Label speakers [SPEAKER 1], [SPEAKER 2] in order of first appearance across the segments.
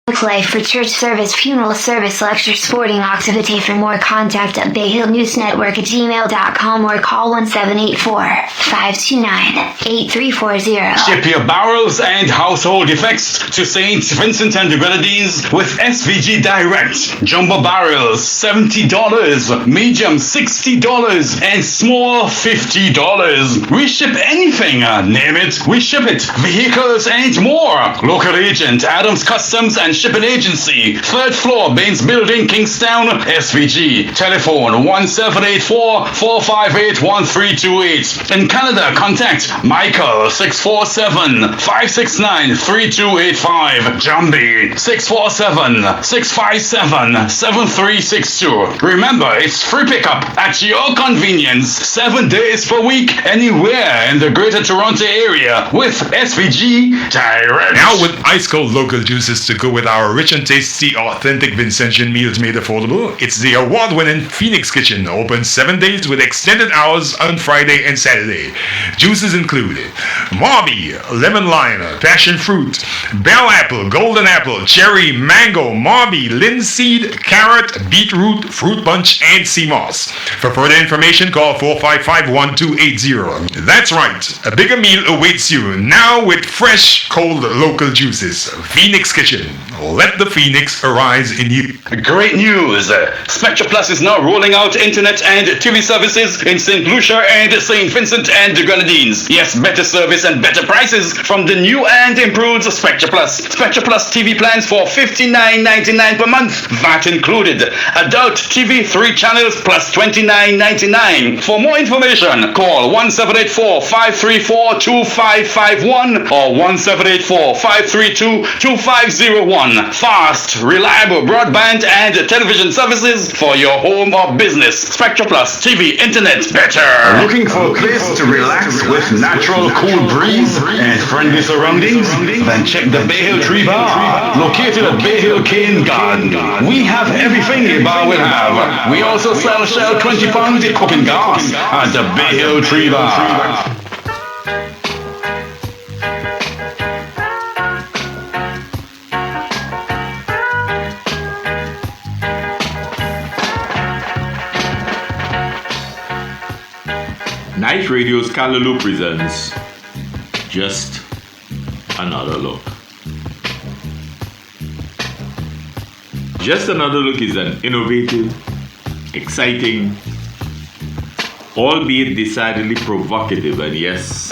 [SPEAKER 1] Life for church service, funeral service, lecture, sporting activity. For more, contact at bayhillnewsnetwork@gmail.com or call 1784-529-8340.
[SPEAKER 2] Ship your barrels and household effects to St. Vincent and the Grenadines with SVG Direct. Jumbo barrels $70, medium $60, and small $50. We ship anything, name it, we ship it. Vehicles and more. Local agent, Adams Customs and Shipping Agency, 3rd floor, Baines Building, Kingstown, SVG. Telephone 1784-458-1328. In Canada, contact Michael 647-569-3285. Jumbie 647-657-7362. Remember, it's free pickup at your convenience, 7 days per week, anywhere in the Greater Toronto area with SVG Direct.
[SPEAKER 3] Now with ice cold local juices to go with our rich and tasty authentic Vincentian meals made affordable, it's the award-winning Phoenix Kitchen, open 7 days with extended hours on Friday and Saturday. Juices included Marby, lemon lime, passion fruit, bell apple, golden apple, cherry, mango, Marby, linseed, carrot, beetroot, fruit punch, and sea moss. For further information, call 455-1280. That's right, a bigger meal awaits you now with fresh, cold local juices. Phoenix Kitchen. Let the phoenix arise in you.
[SPEAKER 2] Great news! Spectra Plus is now rolling out internet and TV services in St. Lucia and St. Vincent and the Grenadines. Yes, better service and better prices from the new and improved Spectra Plus. Spectra Plus TV plans for $59.99 per month, VAT included. Adult TV 3 channels plus $29.99. For more information, call 1784-534-2551 or 1784-532-2501. Fast, reliable broadband and television services for your home or business. Spectra Plus TV, internet, better. Looking for a place to relax with natural cool breeze and friendly surroundings? Then check the Bay Hill Tree Bar, located at Bay Hill Cane Garden. We have everything a bar will have. We also sell Shell 20-pound cooking gas at the Bay Hill Tree Bar.
[SPEAKER 4] Night Radio's Callaloo presents Just Another Look. Just Another Look is an innovative, exciting, albeit decidedly provocative and yes,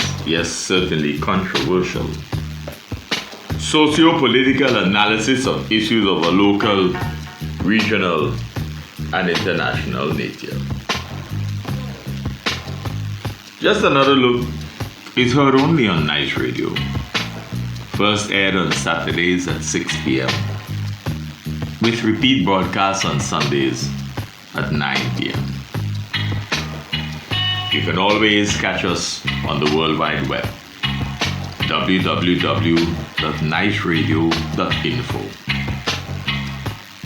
[SPEAKER 4] certainly controversial, socio-political analysis of issues of a local, regional, and international nature. Just Another Look is heard only on Night Radio. First aired on Saturdays at 6 p.m. with repeat broadcasts on Sundays at 9 p.m. You can always catch us on the World Wide Web, www.nightradio.info.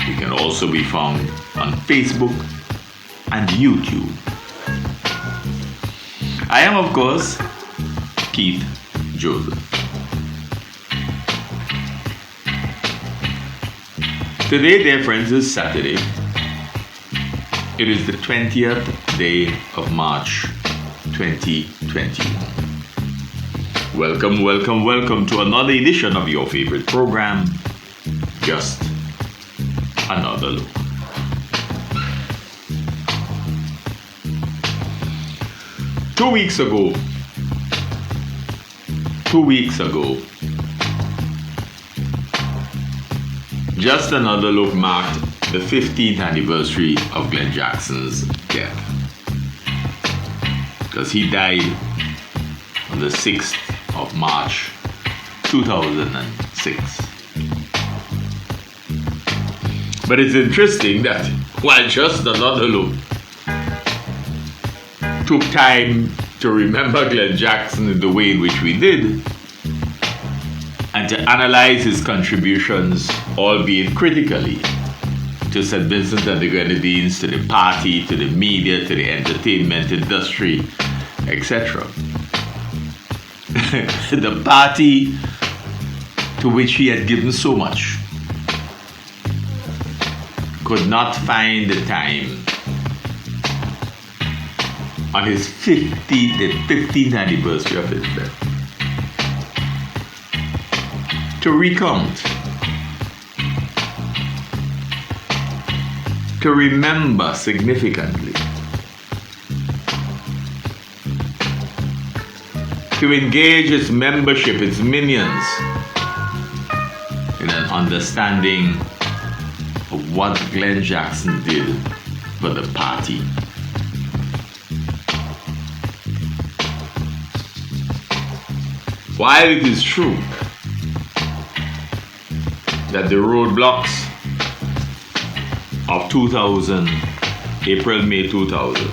[SPEAKER 4] You can also be found on Facebook and YouTube. I am, of course, Keith Joseph. Today, dear friends, is Saturday. It is the 20th day of March 2020. Welcome to another edition of your favorite program, Just Another Look. Two weeks ago, Just Another Look marked the 15th anniversary of Glenn Jackson's death. Because he died on the 6th of March 2006. But it's interesting that while Just Another Look took time to remember Glenn Jackson in the way in which we did, and to analyze his contributions, albeit critically, to St. Vincent and the Grenadines, to the party, to the media, to the entertainment industry, etc. The party to which he had given so much, could not find the time on his the 15th anniversary of his death to recount, to remember significantly, to engage its membership, its minions, in an understanding of what Glenn Jackson did for the party. While it is true that the roadblocks of 2000, April, May 2000,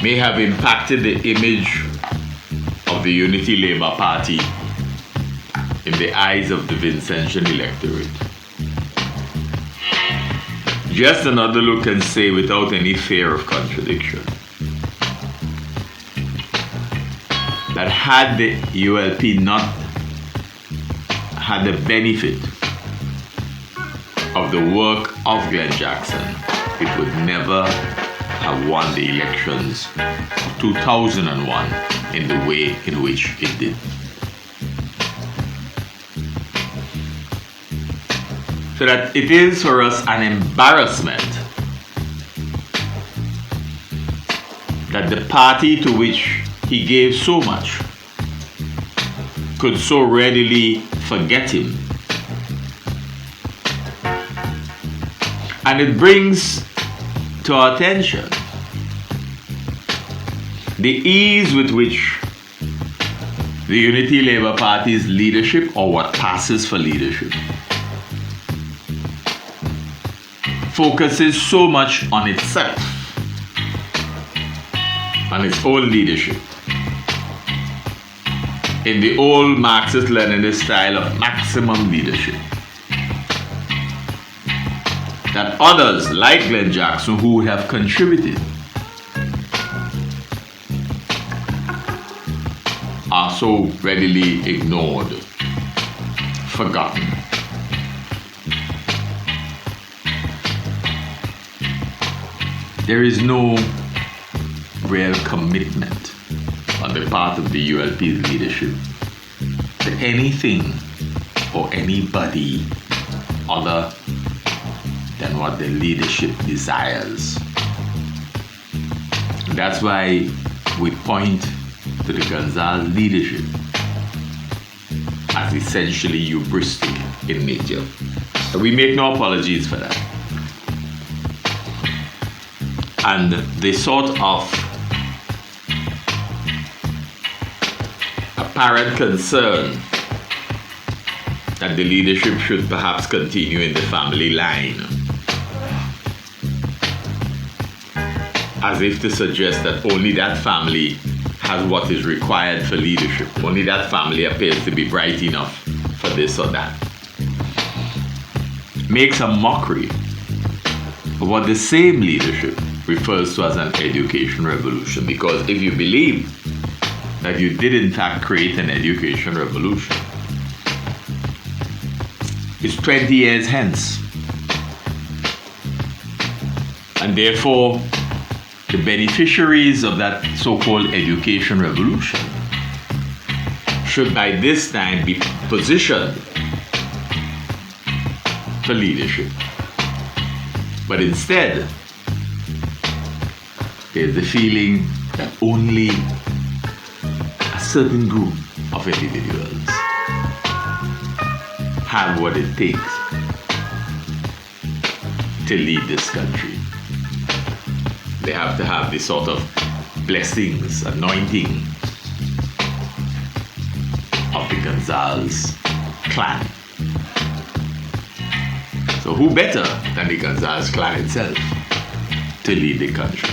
[SPEAKER 4] may have impacted the image of the Unity Labour Party in the eyes of the Vincentian electorate. Just another look can say without any fear of contradiction that had the ULP not had the benefit of the work of Glenn Jackson, it would never have won the elections of 2001 in the way in which it did. So that it is for us an embarrassment that the party to which he gave so much could so readily forget him. And it brings to our attention the ease with which the Unity Labour Party's leadership, or what passes for leadership, focuses so much on itself, on its own leadership, in the old Marxist-Leninist style of maximum leadership, that others like Glenn Jackson who have contributed are so readily ignored, forgotten. There is no real commitment on the part of the ULP's leadership to anything or anybody other than what the leadership desires. That's why we point to the Gonzalez leadership as essentially hubristic in nature. And we make no apologies for that. And the sort of apparent concern that the leadership should perhaps continue in the family line, as if to suggest that only that family has what is required for leadership. Only that family appears to be bright enough for this or that. Makes a mockery of what the same leadership refers to as an education revolution. Because if you believe that you did in fact create an education revolution, it's 20 years hence. And therefore, the beneficiaries of that so-called education revolution should by this time be positioned for leadership. But instead, there's the feeling that only a certain group of individuals have what it takes to lead this country. They have to have this sort of blessings, anointing of the Gonzalez clan. So who better than the Gonzalez clan itself to lead the country?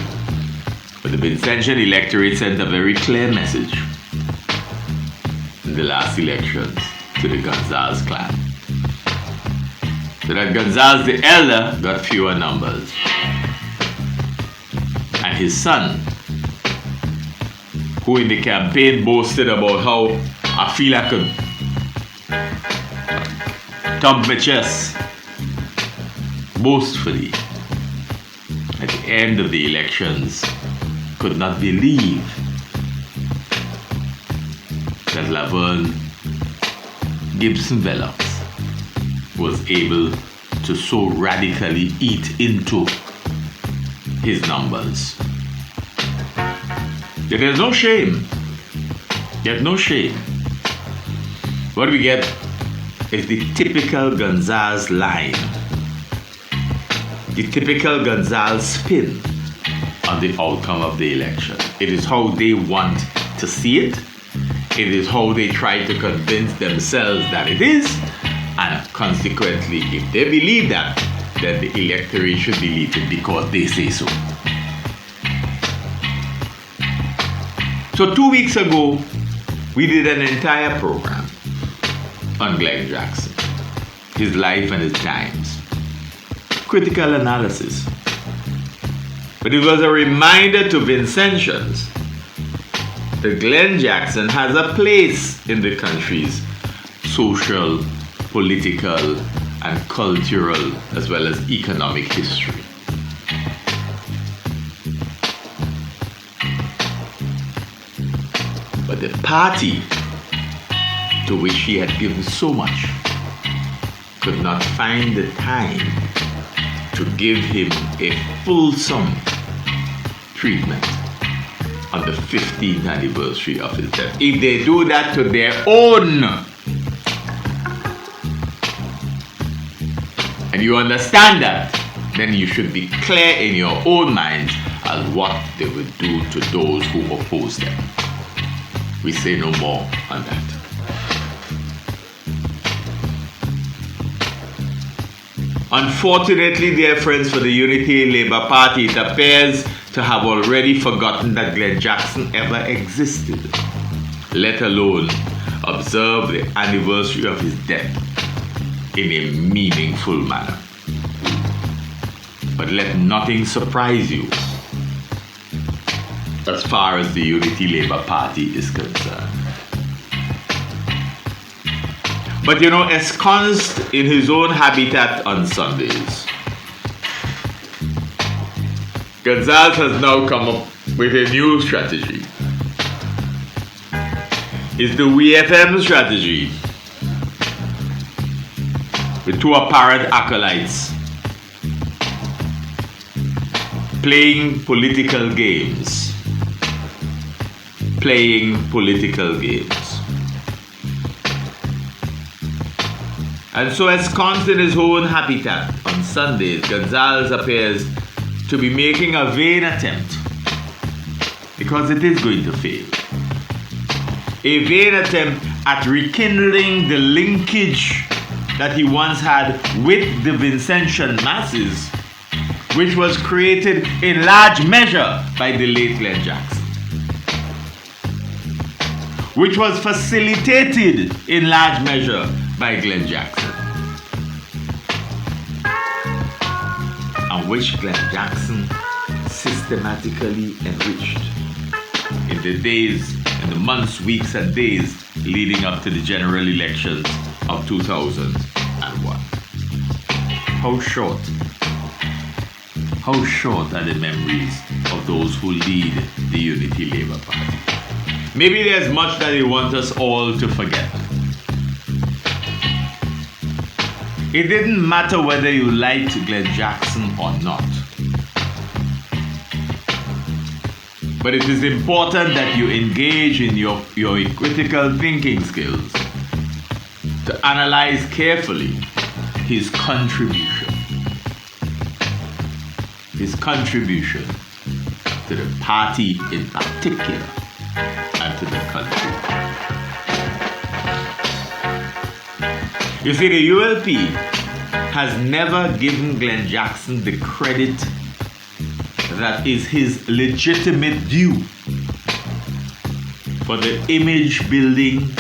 [SPEAKER 4] But the Vincentian electorate sent a very clear message in the last elections to the Gonzalez clan. So that Gonzalez the elder got fewer numbers. And his son, who in the campaign boasted about how I feel I could thump my chest boastfully at the end of the elections could not believe that Laverne Gibson Velox was able to so radically eat into his numbers. There is no shame. There's no shame. What we get is the typical Gonzalez line, the typical Gonzalez spin on the outcome of the election. It is how they want to see it. It is how they try to convince themselves that it is. And consequently, if they believe that, then the electorate should believe it because they say so. So 2 weeks ago, we did an entire program on Glenn Jackson, his life and his times. Critical analysis. But it was a reminder to Vincentians that Glenn Jackson has a place in the country's social, political, and cultural, as well as economic history. But the party to which he had given so much could not find the time to give him a fulsome treatment on the 15th anniversary of his death. If they do that to their own, and you understand that, then you should be clear in your own minds as what they would do to those who oppose them. We say no more on that. Unfortunately, dear friends, for the Unity Labour Party, it appears to have already forgotten that Glenn Jackson ever existed, let alone observe the anniversary of his death in a meaningful manner. But let nothing surprise you as far as the Unity Labour Party is concerned. But you know, ensconced in his own habitat on Sundays, Gonzalez has now come up with a new strategy. It's the WeFM strategy, with two apparent acolytes playing political games. And so, ensconced in his own habitat on Sundays, Gonzalez appears to be making a vain attempt, because it is going to fail, a vain attempt at rekindling the linkage that he once had with the Vincentian masses, which was created in large measure by the late Glenn Jackson, which was facilitated in large measure by Glenn Jackson, and which Glenn Jackson systematically enriched in the days, in the months, weeks, and days leading up to the general elections of 2001. How short are the memories of those who lead the Unity Labour Party? Maybe there's much that they want us all to forget. It didn't matter whether you liked Glenn Jackson or not. But it is important that you engage in your critical thinking skills to analyze carefully his contribution to the party in particular and to the country. You see, the ULP has never given Glenn Jackson the credit that is his legitimate due for the image building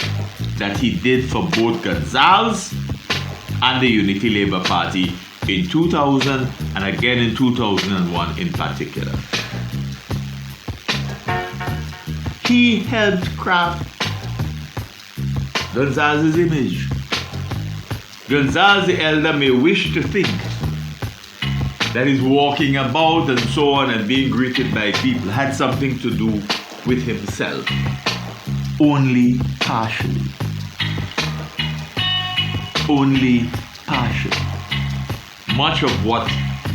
[SPEAKER 4] that he did for both Gonzalez and the Unity Labour Party in 2000 and again in 2001 in particular. He helped craft Gonzalez's image. Gonzalez the elder may wish to think that is walking about and so on and being greeted by people had something to do with himself. Only partially. Only partially. Much of what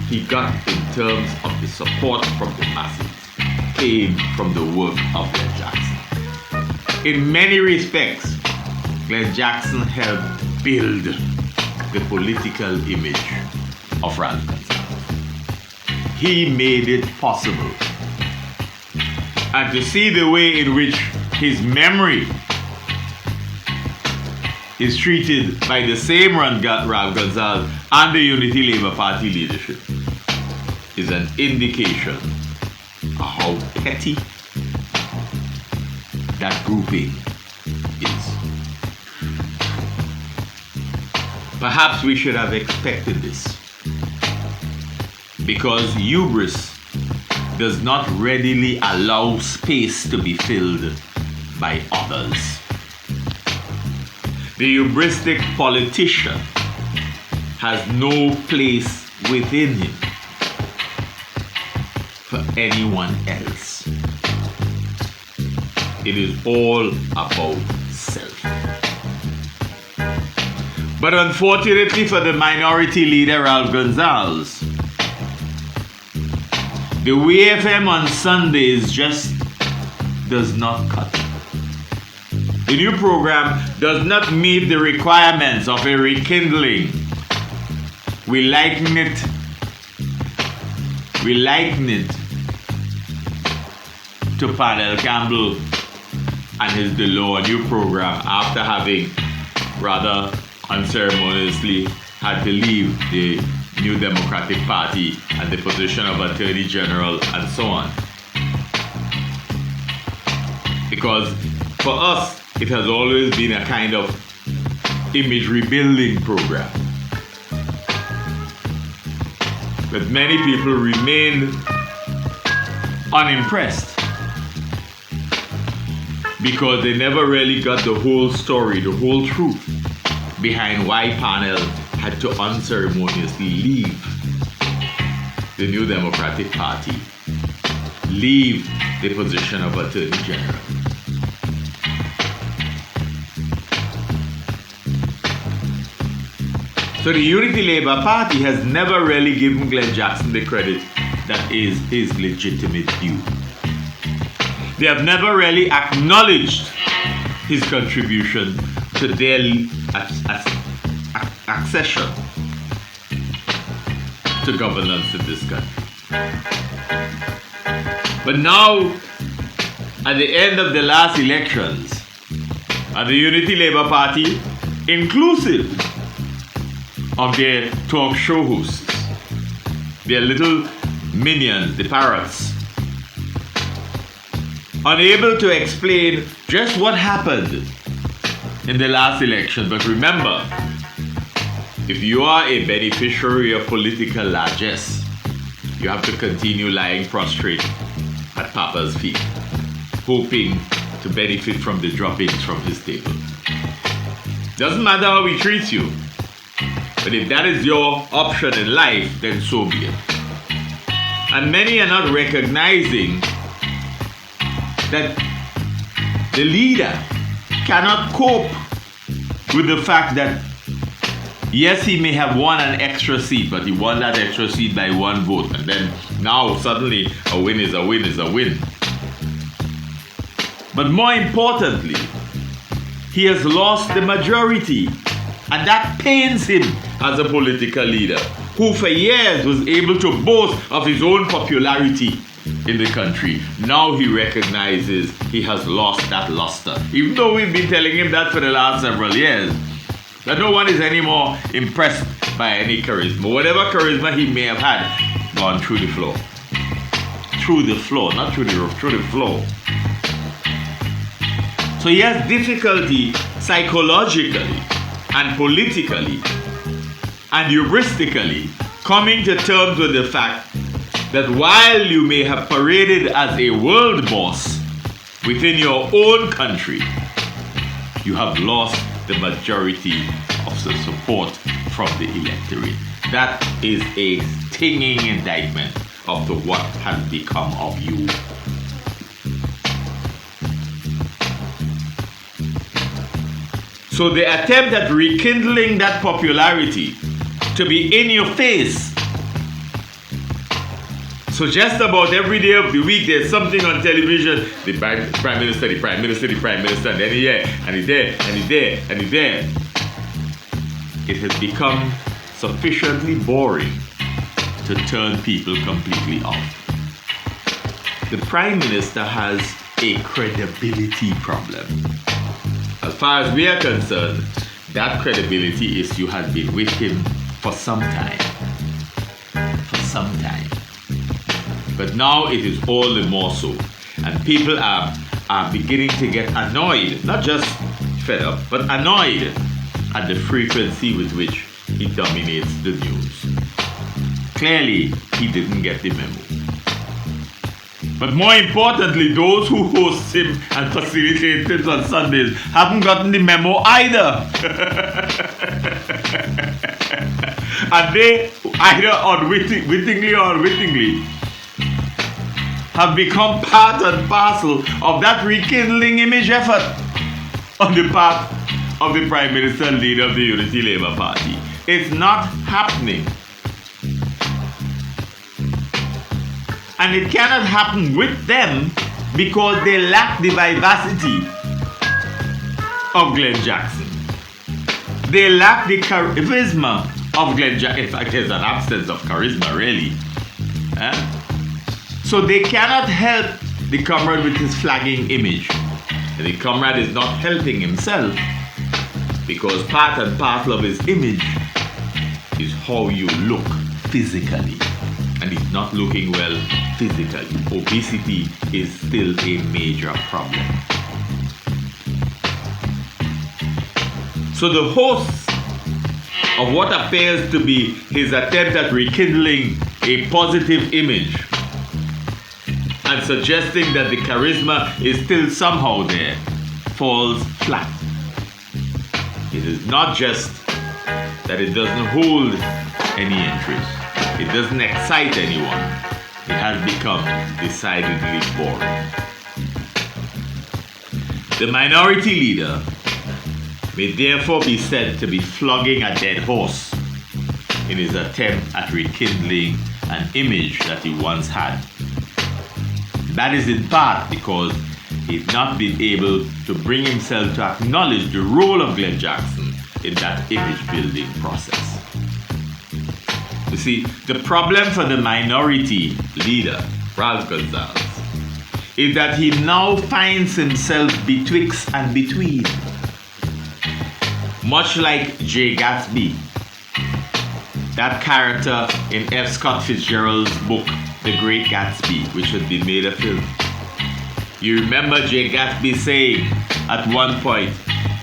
[SPEAKER 4] he got in terms of the support from the masses came from the work of Glenn Jackson. In many respects, Glenn Jackson helped build the political image of Ralph Gonsalves. He made it possible. And to see the way in which his memory is treated by the same Ralph Gonsalves and the Unity Labour Party leadership is an indication of how petty that grouping is. Perhaps we should have expected this, because hubris does not readily allow space to be filled by others. The hubristic politician has no place within him for anyone else. It is all about self. But unfortunately for the minority leader, Ralph Gonsalves, the WFM on Sundays just does not cut it. The new program does not meet the requirements of a rekindling. We liken it to Panel Campbell and his Delors new program after having rather unceremoniously had to leave the New Democratic Party and the position of Attorney General and so on. Because for us, it has always been a kind of image rebuilding program. But many people remained unimpressed because they never really got the whole story, the whole truth behind why Panel had to unceremoniously leave the New Democratic Party, leave the position of Attorney General. So the Unity Labour Party has never really given Glenn Jackson the credit that is his legitimate due. They have never really acknowledged his contribution to their accession to governance in this country. But now, at the end of the last elections, the Unity Labour Party, inclusive of their talk show hosts, their little minions, the parrots, unable to explain just what happened in the last election. But remember, if you are a beneficiary of political largesse, you have to continue lying prostrate at Papa's feet, hoping to benefit from the droppings from his table. Doesn't matter how he treats you, but if that is your option in life, then so be it. And many are not recognizing that the leader cannot cope with the fact that, yes, he may have won an extra seat, but he won that extra seat by one vote. And then now suddenly a win is a win is a win. But more importantly, he has lost the majority. And that pains him as a political leader who for years was able to boast of his own popularity in the country. Now he recognizes he has lost that luster. Even though we've been telling him that for the last several years, that no one is anymore impressed by any charisma. Whatever charisma he may have had, gone through the floor. Through the floor, not through the roof, through the floor. So he has difficulty psychologically and politically and hubristically coming to terms with the fact that while you may have paraded as a world boss within your own country, you have lost the majority of the support from the electorate. That is a stinging indictment of what has become of you. So the attempt at rekindling that popularity to be in your face. So just about every day of the week, there's something on television. The Prime Minister, the Prime Minister, the Prime Minister, and then he's here, and he's there, and he's there, and he's there. It has become sufficiently boring to turn people completely off. The Prime Minister has a credibility problem. As far as we are concerned, that credibility issue has been with him for some time. For some time. But now it is all the more so. And people are beginning to get annoyed, not just fed up, but annoyed at the frequency with which he dominates the news. Clearly, he didn't get the memo. But more importantly, those who host him and facilitate him on Sundays haven't gotten the memo either. And they, either unwittingly or unwittingly, have become part and parcel of that rekindling image effort on the part of the Prime Minister and leader of the Unity Labour Party. It's not happening. And it cannot happen with them because they lack the vivacity of Glenn Jackson. They lack the charisma of Glenn Jackson. In fact, there's an absence of charisma, really. So they cannot help the comrade with his flagging image. And the comrade is not helping himself because part and parcel of his image is how you look physically. And he's not looking well physically. Obesity is still a major problem. So the hosts of what appears to be his attempt at rekindling a positive image and suggesting that the charisma is still somehow there falls flat. It is not just that it doesn't hold any interest. It doesn't excite anyone. It has become decidedly boring. The minority leader may therefore be said to be flogging a dead horse in his attempt at rekindling an image that he once had. That is in part because he's not been able to bring himself to acknowledge the role of Glenn Jackson in that image building process. You see, the problem for the minority leader, Ralph Gonsalves, is that he now finds himself betwixt and between. Much like Jay Gatsby, that character in F. Scott Fitzgerald's book, The Great Gatsby, which had been made a film. You remember Jay Gatsby saying at one point,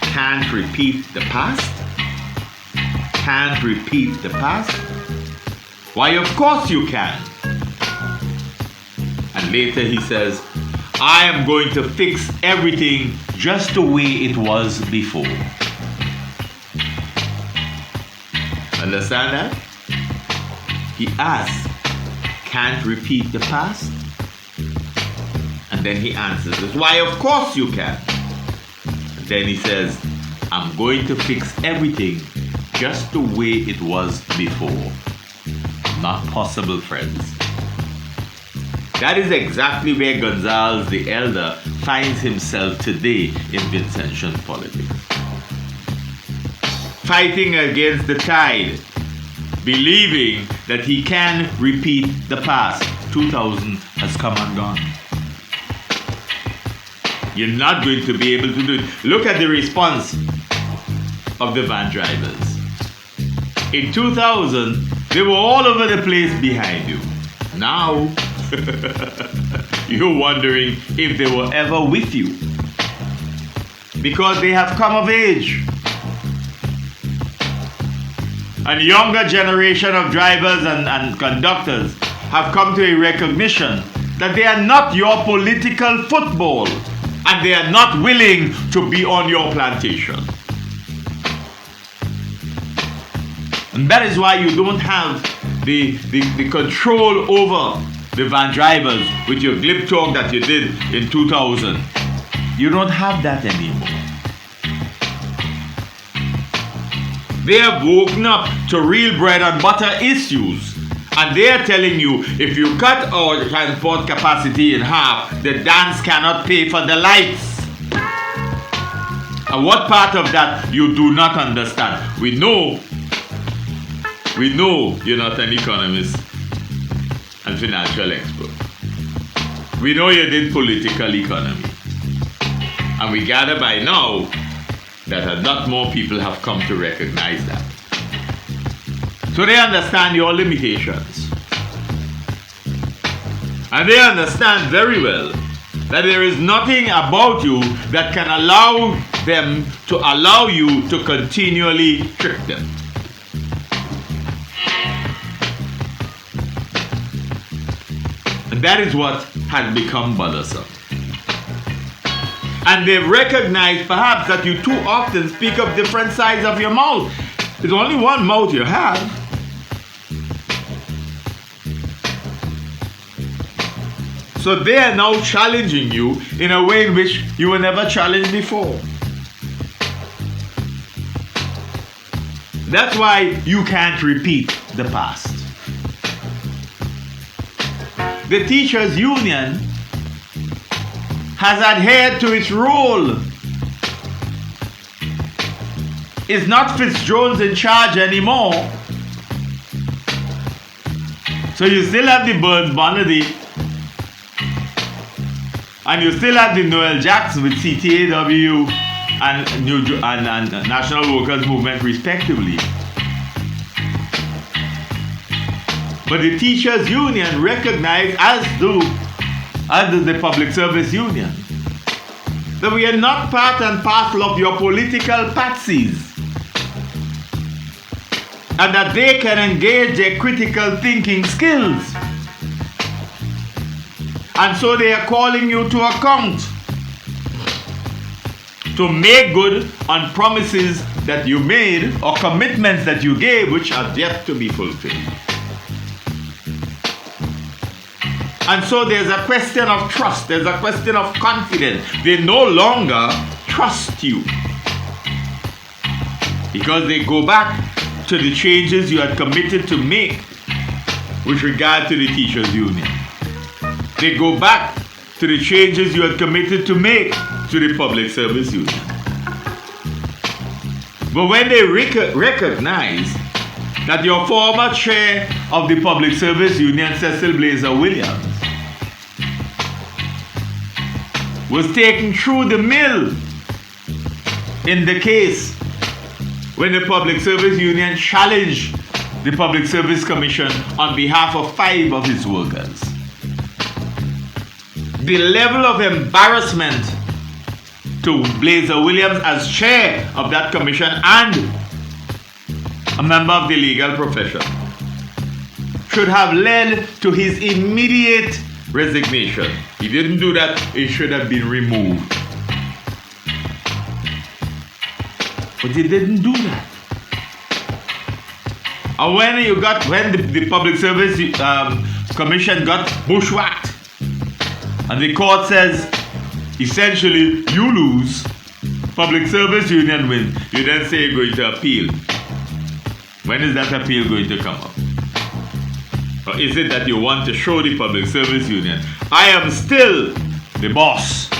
[SPEAKER 4] "Can't repeat the past? Can't repeat the past? Why, of course you can." And later he says, "I am going to fix everything just the way it was before." Understand that? He asks, "Can't repeat the past?" And then he answers, "Why, of course you can." And then he says, "I'm going to fix everything just the way it was before." Not possible, friends. That is exactly where Gonsalves the Elder finds himself today in Vincentian politics. Fighting against the tide, believing that he can repeat the past. 2000 has come and gone. You're not going to be able to do it. Look at the response of the van drivers. In 2000, they were all over the place behind you. Now, you're wondering if they were ever with you. Because they have come of age. And younger generation of drivers and conductors have come to a recognition that they are not your political football and they are not willing to be on your plantation. And that is why you don't have the control over the van drivers with your glib talk that you did in 2000. You don't have that anymore. They have woken up to real bread and butter issues. And they are telling you, if you cut our transport capacity in half, the dance cannot pay for the lights. And what part of that you do not understand? We know you're not an economist and financial expert. We know you did political economy. And we gather by now that a lot more people have come to recognize that. So they understand your limitations. And they understand very well that there is nothing about you that can allow them to allow you to continually trick them. And that is what has become bothersome. And they recognize perhaps that you too often speak of different sides of your mouth. There's only one mouth you have. So they are now challenging you in a way in which you were never challenged before. That's why you can't repeat the past. The teachers' union has adhered to its role. It's not Fitzjones in charge anymore. So you still have the Burns Bonady, and you still have the Noel Jackson with CTAW and National Workers Movement respectively. But the teachers' union recognized, as does the Public Service Union, that we are not part and parcel of your political patsies, and that they can engage their critical thinking skills. And so they are calling you to account to make good on promises that you made or commitments that you gave which are yet to be fulfilled. And so there's a question of trust, there's a question of confidence. They no longer trust you because they go back to the changes you had committed to make with regard to the teachers' union. They go back to the changes you had committed to make to the Public Service Union. But when they recognize that your former chair of the Public Service Union, Cecil Blazer Williams, was taken through the mill in the case when the Public Service Union challenged the Public Service Commission on behalf of 5 of his workers. The level of embarrassment to Blazer Williams as chair of that commission and a member of the legal profession should have led to his immediate resignation. He didn't do that, he should have been removed. But he didn't do that. And when the Public Service Commission got bushwhacked, and the court says, essentially, you lose, Public Service Union wins, you then say you're going to appeal. When is that appeal going to come up? Or is it that you want to show the Public Service Union, I am still the boss?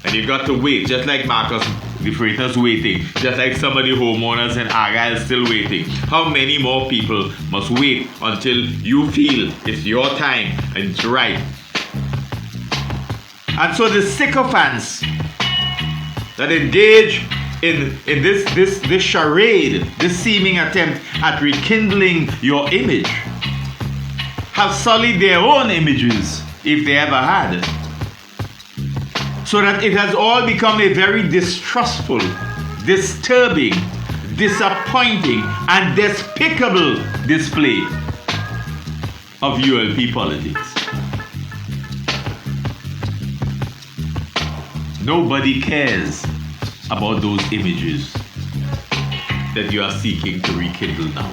[SPEAKER 4] And you got to wait, just like Marcus the Freighter's waiting, just like some of the homeowners in Argyle still waiting. How many more people must wait until you feel it's your time and it's right? And so the sycophants that engage in this charade, this seeming attempt at rekindling your image, have sullied their own images, if they ever had, so that it has all become a very distrustful, disturbing, disappointing, and despicable display of ULP politics. Nobody cares about those images. that you are seeking to rekindle now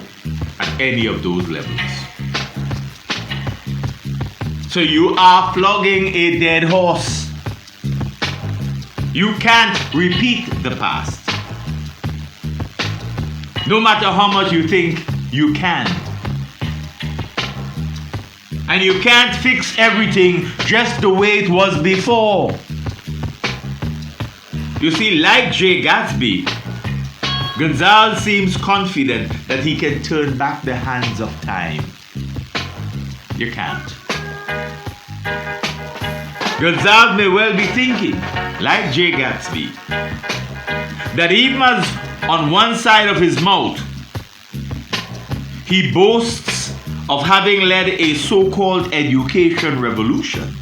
[SPEAKER 4] at any of those levels. So you are flogging a dead horse. You can't repeat the past. No matter how much you think you can. And you can't fix everything just the way it was before. You see, like Jay Gatsby, Gonzalez seems confident that he can turn back the hands of time. You can't. Gonzalez may well be thinking, like Jay Gatsby, that even as on one side of his mouth he boasts of having led a so-called education revolution,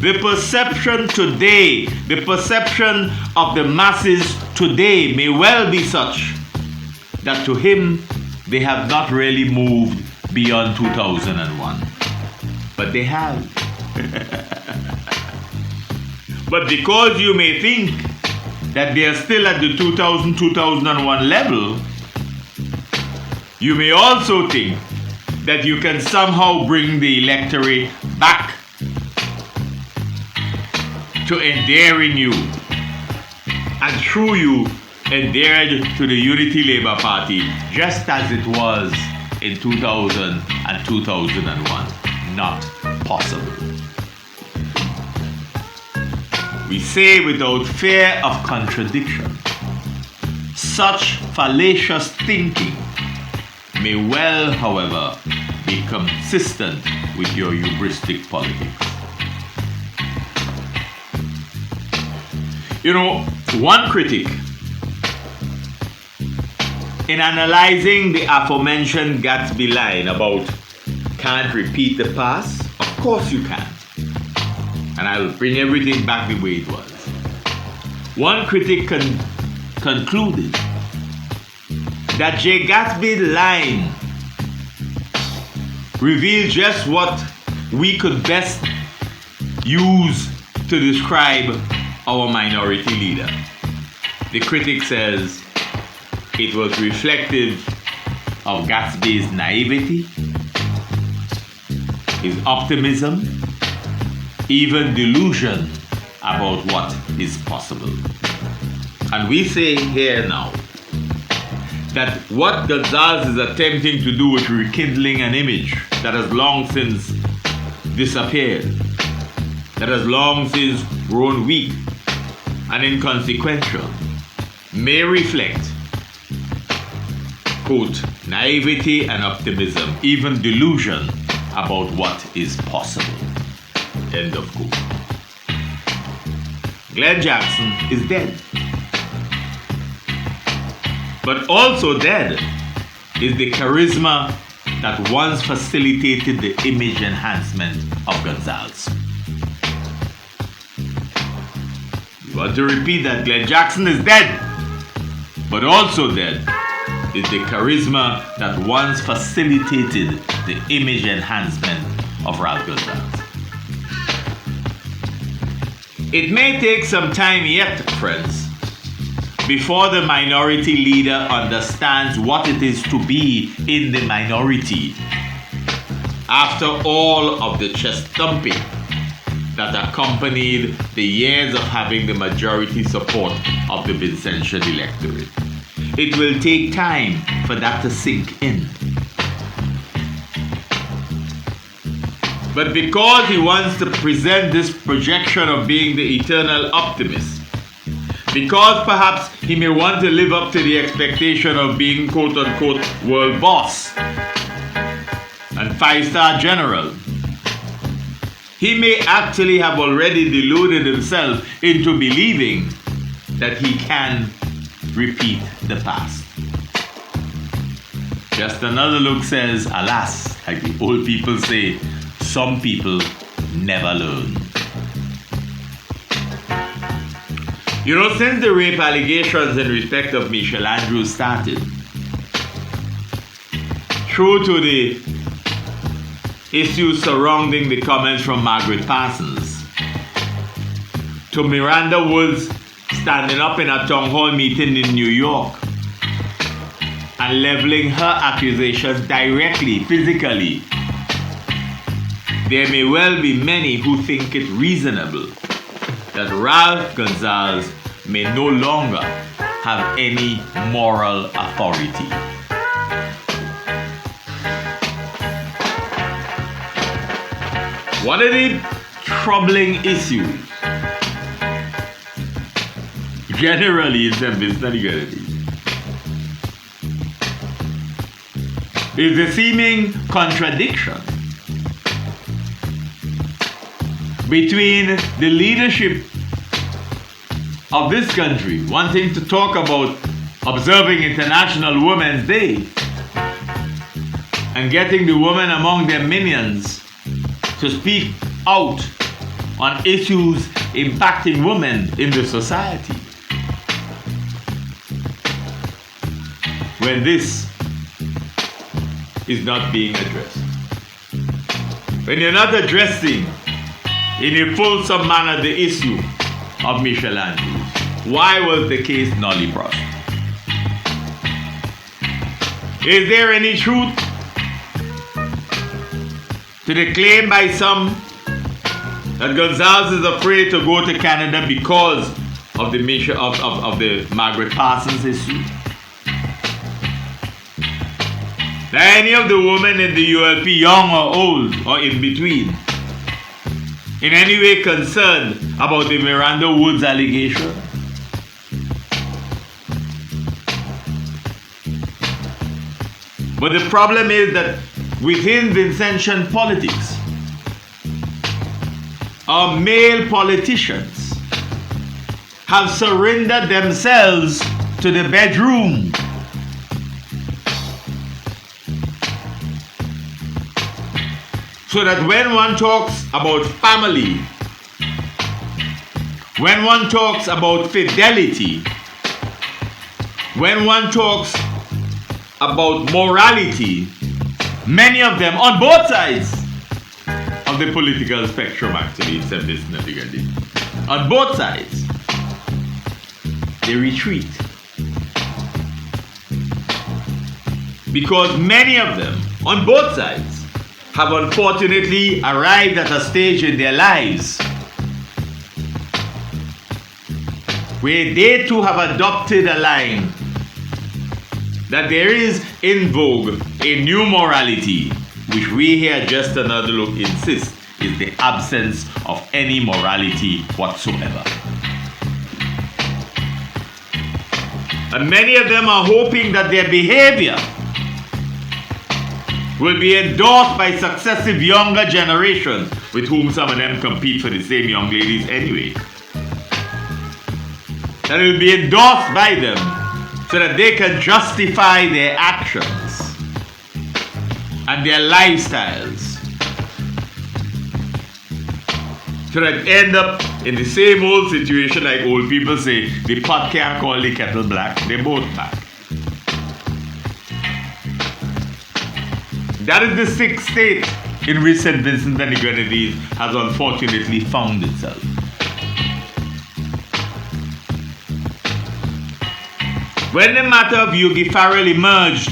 [SPEAKER 4] the perception today, the perception of the masses today may well be such that to him they have not really moved beyond 2001. But they have. But because you may think that they are still at the 2000-2001 level, you may also think that you can somehow bring the electorate back to endearing you, and through you endeared to the Unity Labour Party just as it was in 2000 and 2001. Not possible. We say without fear of contradiction, such fallacious thinking may well, however, be consistent with your hubristic politics. You know, one critic, in analyzing the aforementioned Gatsby line about can't repeat the past, of course you can. And I'll bring everything back the way it was. One critic concluded that Jay Gatsby's line reveals just what we could best use to describe our minority leader. The critic says it was reflective of Gatsby's naivety, his optimism, even delusion about what is possible. And we say here now that what Gonzalez is attempting to do is rekindling an image that has long since disappeared, that has long since grown weak and inconsequential, may reflect, quote, naivety and optimism, even delusion about what is possible, end of quote. Glenn Jackson is dead. But also dead is the charisma that once facilitated the image enhancement of Gonzalez. You want to repeat that? Glenn Jackson is dead. But also dead is the charisma that once facilitated the image enhancement of Ralph Gonzalez. It may take some time yet, friends, before the minority leader understands what it is to be in the minority after all of the chest thumping that accompanied the years of having the majority support of the Vincentian electorate. It will take time for that to sink in. But because he wants to present this projection of being the eternal optimist, because perhaps he may want to live up to the expectation of being quote-unquote world boss and five-star general, he may actually have already deluded himself into believing that he can repeat the past. Just another look says, alas, like the old people say, some people never learn. You know, since the rape allegations in respect of Michelle Andrews started, through to the issues surrounding the comments from Margaret Parsons, to Miranda Wood's standing up in a town hall meeting in New York and leveling her accusations directly, physically, there may well be many who think it reasonable that Ralph Gonsalves may no longer have any moral authority. One of the troubling issues generally in St. Vincent and the Grenadines is the seeming contradiction between the leadership of this country wanting to talk about observing International Women's Day and getting the women among their minions to speak out on issues impacting women in the society, when this is not being addressed. When you're not addressing in a fulsome manner the issue of Michel Andrews, why was the case nully brought? Is there any truth to the claim by some that Gonsalves is afraid to go to Canada because of the Margaret Parsons issue? Now, any of the women in the ULP, young or old or in between, in any way concerned about the Miranda Woods allegation? But the problem is that within Vincentian politics, our male politicians have surrendered themselves to the bedroom. So that when one talks about family, when one talks about fidelity, when one talks about morality, many of them on both sides of the political spectrum, actually, except this Nadigadin, on both sides, they retreat. Because many of them, on both sides, have unfortunately arrived at a stage in their lives where they too have adopted a line that there is in vogue a new morality, which we here at Just Another Look insist is the absence of any morality whatsoever. And many of them are hoping that their behavior will be endorsed by successive younger generations, with whom some of them compete for the same young ladies anyway. That it will be endorsed by them so that they can justify their actions and their lifestyles, so that end up in the same old situation like old people say, the pot can't call the kettle black, they're both black. That is the sixth state in which St. Vincent and the Grenadines has unfortunately found itself. When the matter of Yogi Farrell emerged,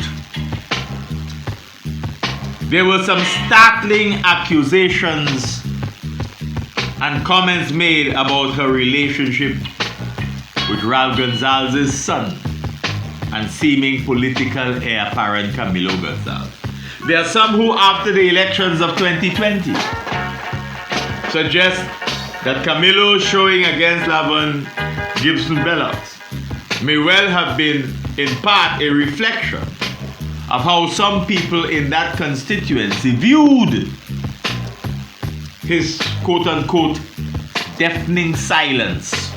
[SPEAKER 4] there were some startling accusations and comments made about her relationship with Ralph Gonsalves' son and seeming political heir apparent Camilo Gonsalves. There are some who, after the elections of 2020, suggest that Camilo showing against Lavon Gibson Bellows may well have been, in part, a reflection of how some people in that constituency viewed his quote-unquote deafening silence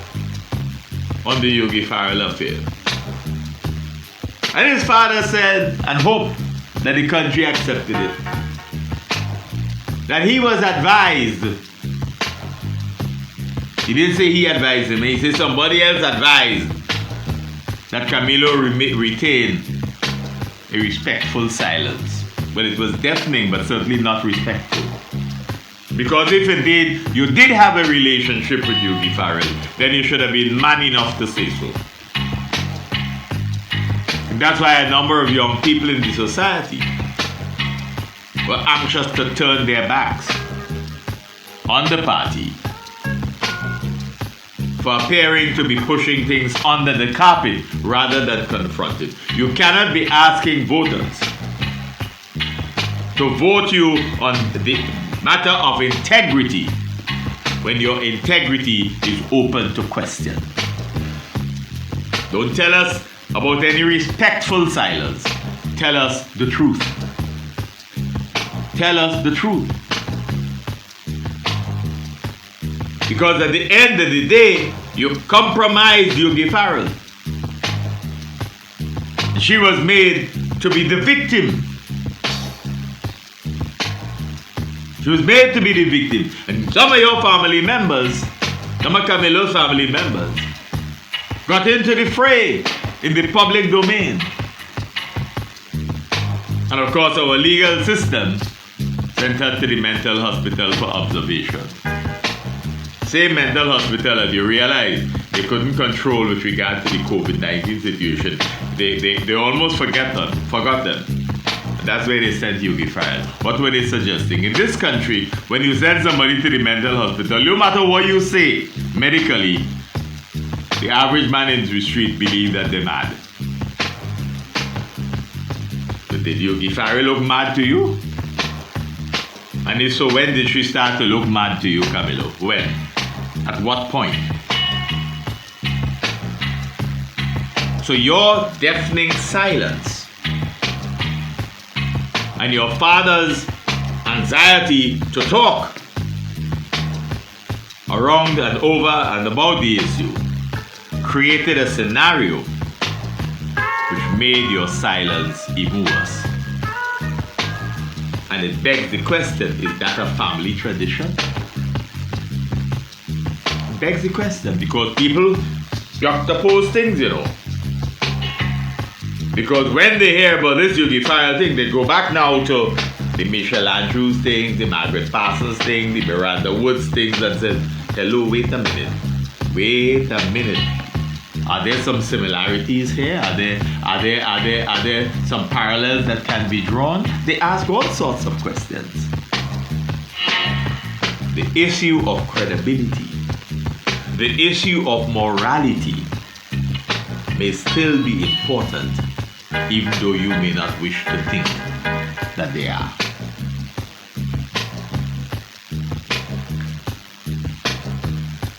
[SPEAKER 4] on the Yogi Farrell affair. And his father said and hoped that the country accepted it. That he was advised. He didn't say he advised him, he said somebody else advised that Camilo retain a respectful silence. But it was deafening, but certainly not respectful. Because if indeed you did have a relationship with Yogi Farrell, then you should have been man enough to say so. And that's why a number of young people in the society were anxious to turn their backs on the party for appearing to be pushing things under the carpet rather than confront it. You cannot be asking voters to vote you on the matter of integrity when your integrity is open to question. Don't tell us about any respectful silence. Tell us the truth. Tell us the truth. Because at the end of the day, you compromised Yogi Farrell. She was made to be the victim. She was made to be the victim. And some of your family members, some of Camilo's family members, got into the fray in the public domain. And of course, our legal system sent her to the mental hospital for observation. Same mental hospital, as you realize, they couldn't control with regard to the COVID-19 situation. They almost forgot them. And that's where they sent Yogi Farrell. What were they suggesting? In this country, when you send somebody to the mental hospital, no matter what you say medically, the average man in the street believes that they're mad. But did Yogi Farrell look mad to you? And if so, when did she start to look mad to you, Camilo? When? At what point? So your deafening silence and your father's anxiety to talk around and over and about the issue created a scenario which made your silence even worse. And it begs the question, is that a family tradition? It begs the question because people juxtapose things, you know. Because when they hear about this Yogi Farrell thing, they go back now to the Michelle Andrews thing, the Margaret Parsons thing, the Miranda Woods things, and said, hello, wait a minute. Are there some similarities here? Are there some parallels that can be drawn? They ask all sorts of questions. The issue of credibility, the issue of morality may still be important, even though you may not wish to think that they are.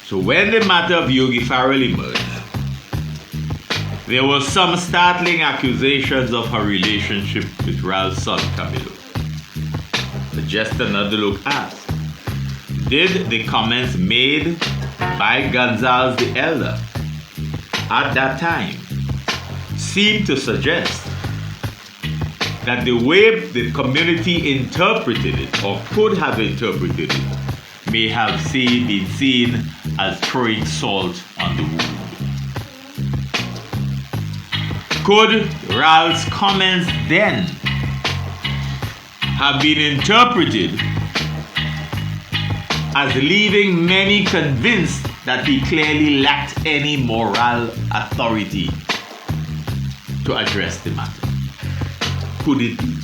[SPEAKER 4] So when the matter of Yogi Farrell emerged, there were some startling accusations of her relationship with Ralph's son, Camilo. But just another look at, did the comments made by Gonzalez the Elder at that time seem to suggest that the way the community interpreted it, or could have interpreted it, may have been seen as throwing salt on the wound? Could Ralph's comments then have been interpreted as leaving many convinced that he clearly lacked any moral authority to address the matter? Could it be?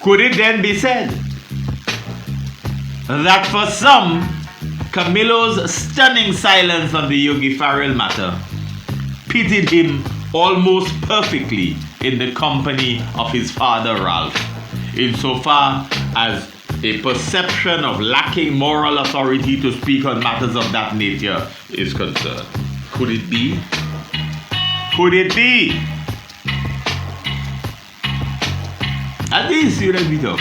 [SPEAKER 4] Could it then be said that for some, Camilo's stunning silence on the Yogi Farrell matter pitted him almost perfectly in the company of his father Ralph, insofar as a perception of lacking moral authority to speak on matters of that nature is concerned? Could it be? Could it be? At least you let me talk.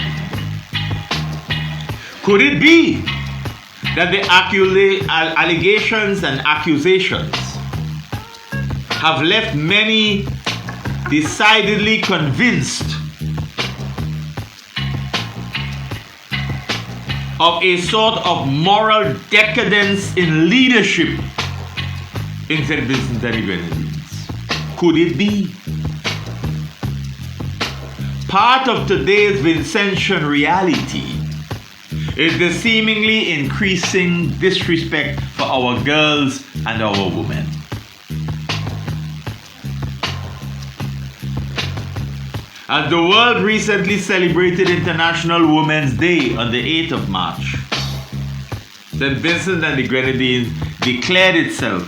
[SPEAKER 4] Could it be that the allegations and accusations have left many decidedly convinced of a sort of moral decadence in leadership in St. Vincent and the Grenadines? Could it be? Part of today's Vincentian reality is the seemingly increasing disrespect for our girls and our women. As the world recently celebrated International Women's Day on the 8th of March, St. Vincent and the Grenadines declared itself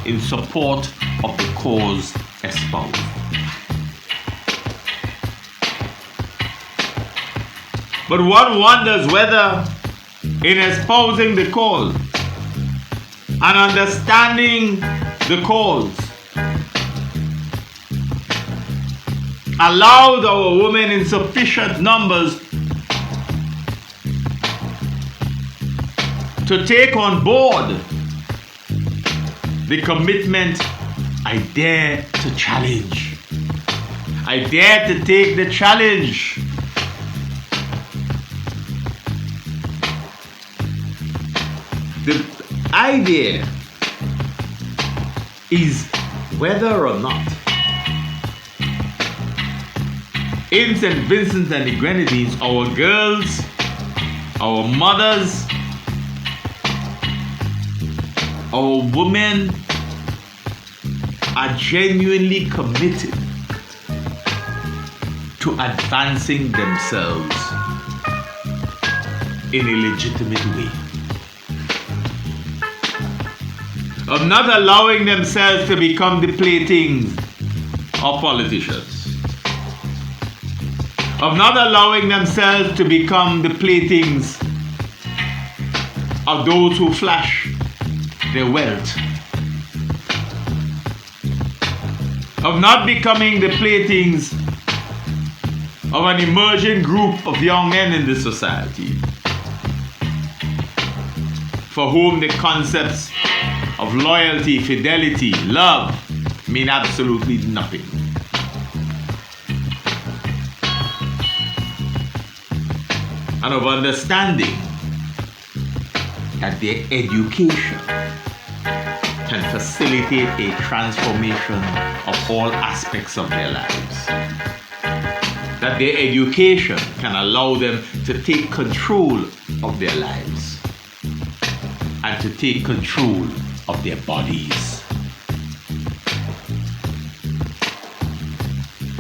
[SPEAKER 4] in support of the cause espoused. But one wonders whether, in espousing the cause and understanding the cause, allowed our women in sufficient numbers to take on board the commitment, I dare to challenge. I dare to take the challenge. The idea is whether or not in St. Vincent and the Grenadines, our girls, our mothers, our women are genuinely committed to advancing themselves in a legitimate way, of not allowing themselves to become the playthings of politicians, of not allowing themselves to become the playthings of those who flash their wealth, of not becoming the playthings of an emerging group of young men in this society for whom the concepts of loyalty, fidelity, love mean absolutely nothing. And of understanding that their education can facilitate a transformation of all aspects of their lives. That their education can allow them to take control of their lives and to take control of their bodies.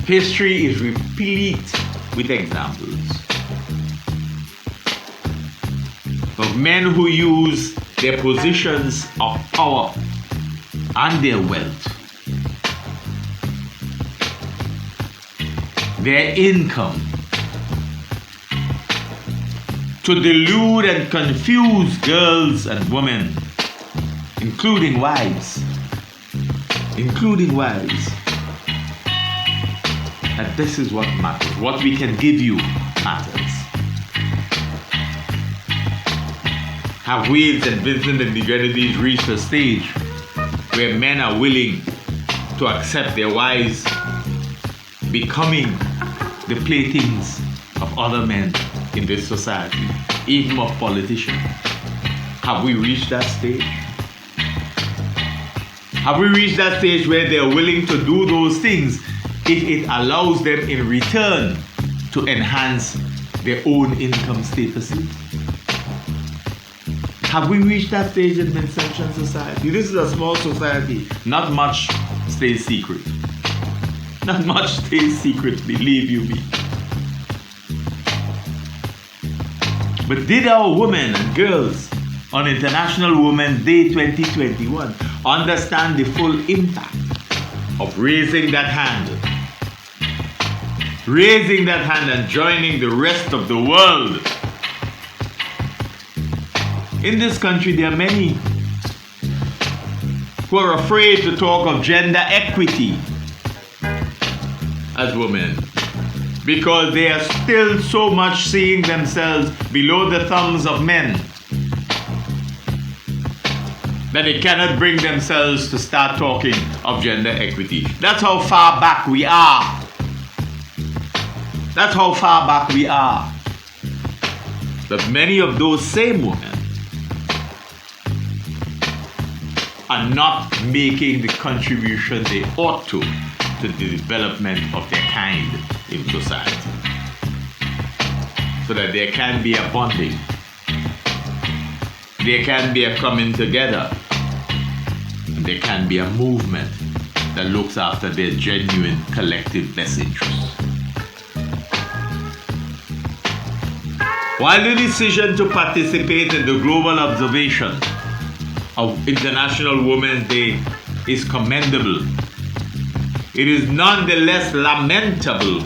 [SPEAKER 4] History is replete with examples of men who use their positions of power and their wealth, their income, to delude and confuse girls and women, including wives, that this is what matters. What we can give you matters. Have we in St. Vincent and the Grenadines reached a stage where men are willing to accept their wives becoming the playthings of other men in this society, even of politicians? Have we reached that stage? Have we reached that stage where they are willing to do those things if it allows them in return to enhance their own income statuses? Have we reached that stage in Vincentian society? This is a small society. Not much stays secret. Not much stays secret, believe you me. But did our women and girls on International Women's Day 2021 understand the full impact of raising that hand? Raising that hand and joining the rest of the world. In this country, there are many who are afraid to talk of gender equity as women because they are still so much seeing themselves below the thumbs of men that they cannot bring themselves to start talking of gender equity. That's how far back we are. That's how far back we are. But many of those same women are not making the contribution they ought to the development of their kind in society. So that there can be a bonding there can be a coming together. And there can be a movement that looks after their genuine collective best interests. While the decision to participate in the global observation of International Women's Day is commendable, it is nonetheless lamentable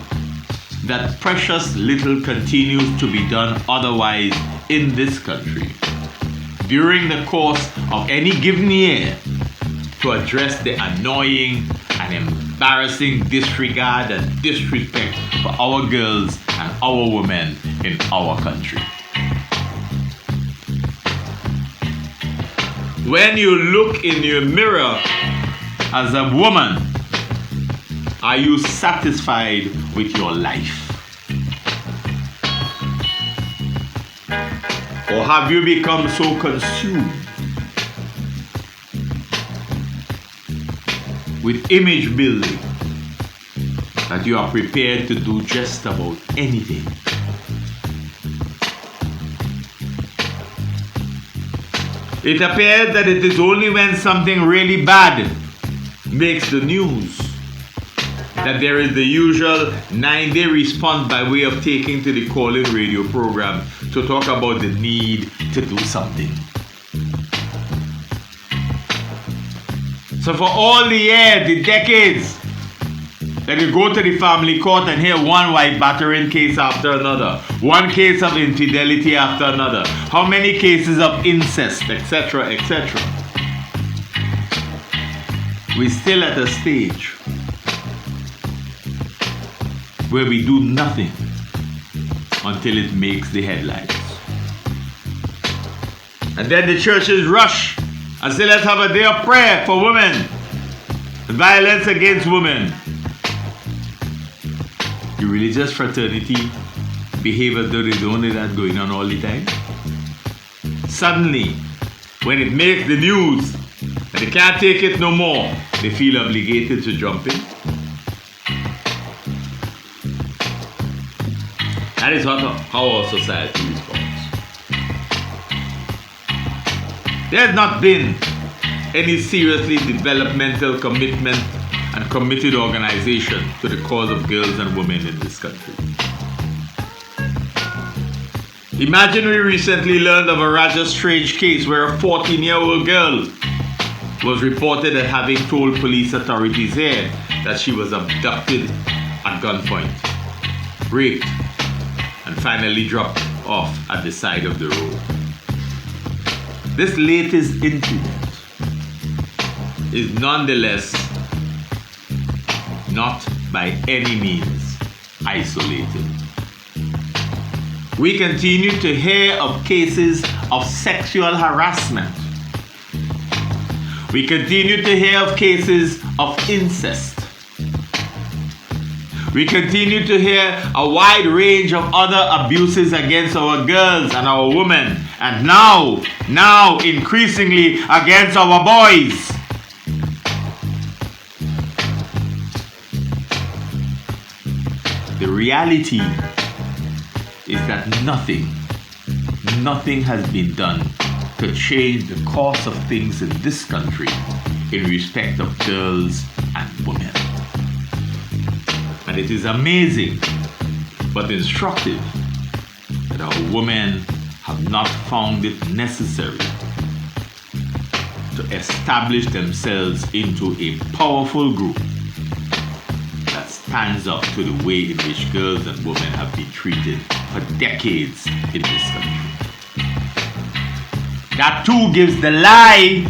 [SPEAKER 4] that precious little continues to be done otherwise in this country during the course of any given year to address the annoying and embarrassing disregard and disrespect for our girls and our women in our country. When you look in your mirror as a woman, are you satisfied with your life? Or have you become so consumed with image building that you are prepared to do just about anything? It appears that it is only when something really bad makes the news that there is the usual 9-day response by way of taking to the call-in radio program to talk about the need to do something. So for all the years, the decades, that you go to the family court and hear one wife battering case after another, one case of infidelity after another, how many cases of incest, etc., etc. We're still at a stage where we do nothing until it makes the headlines. And then the churches rush and say, let's have a day of prayer for women, violence against women. The religious fraternity behave as though they don't know that going on all the time. Suddenly, when it makes the news and they can't take it no more, they feel obligated to jump in. That is how our society responds. There has not been any seriously developmental commitment and committed organization to the cause of girls and women in this country. Imagine we recently learned of a rather strange case where a 14-year-old girl was reported as having told police authorities here that she was abducted at gunpoint, raped, and finally dropped off at the side of the road. This latest incident is nonetheless not by any means isolated. We continue to hear of cases of sexual harassment. We continue to hear of cases of incest. We continue to hear a wide range of other abuses against our girls and our women, and now increasingly against our boys. The reality is that nothing has been done to change the course of things in this country in respect of girls and women. And it is amazing but instructive that our women have not found it necessary to establish themselves into a powerful group that stands up to the way in which girls and women have been treated for decades in this country. That too gives the lie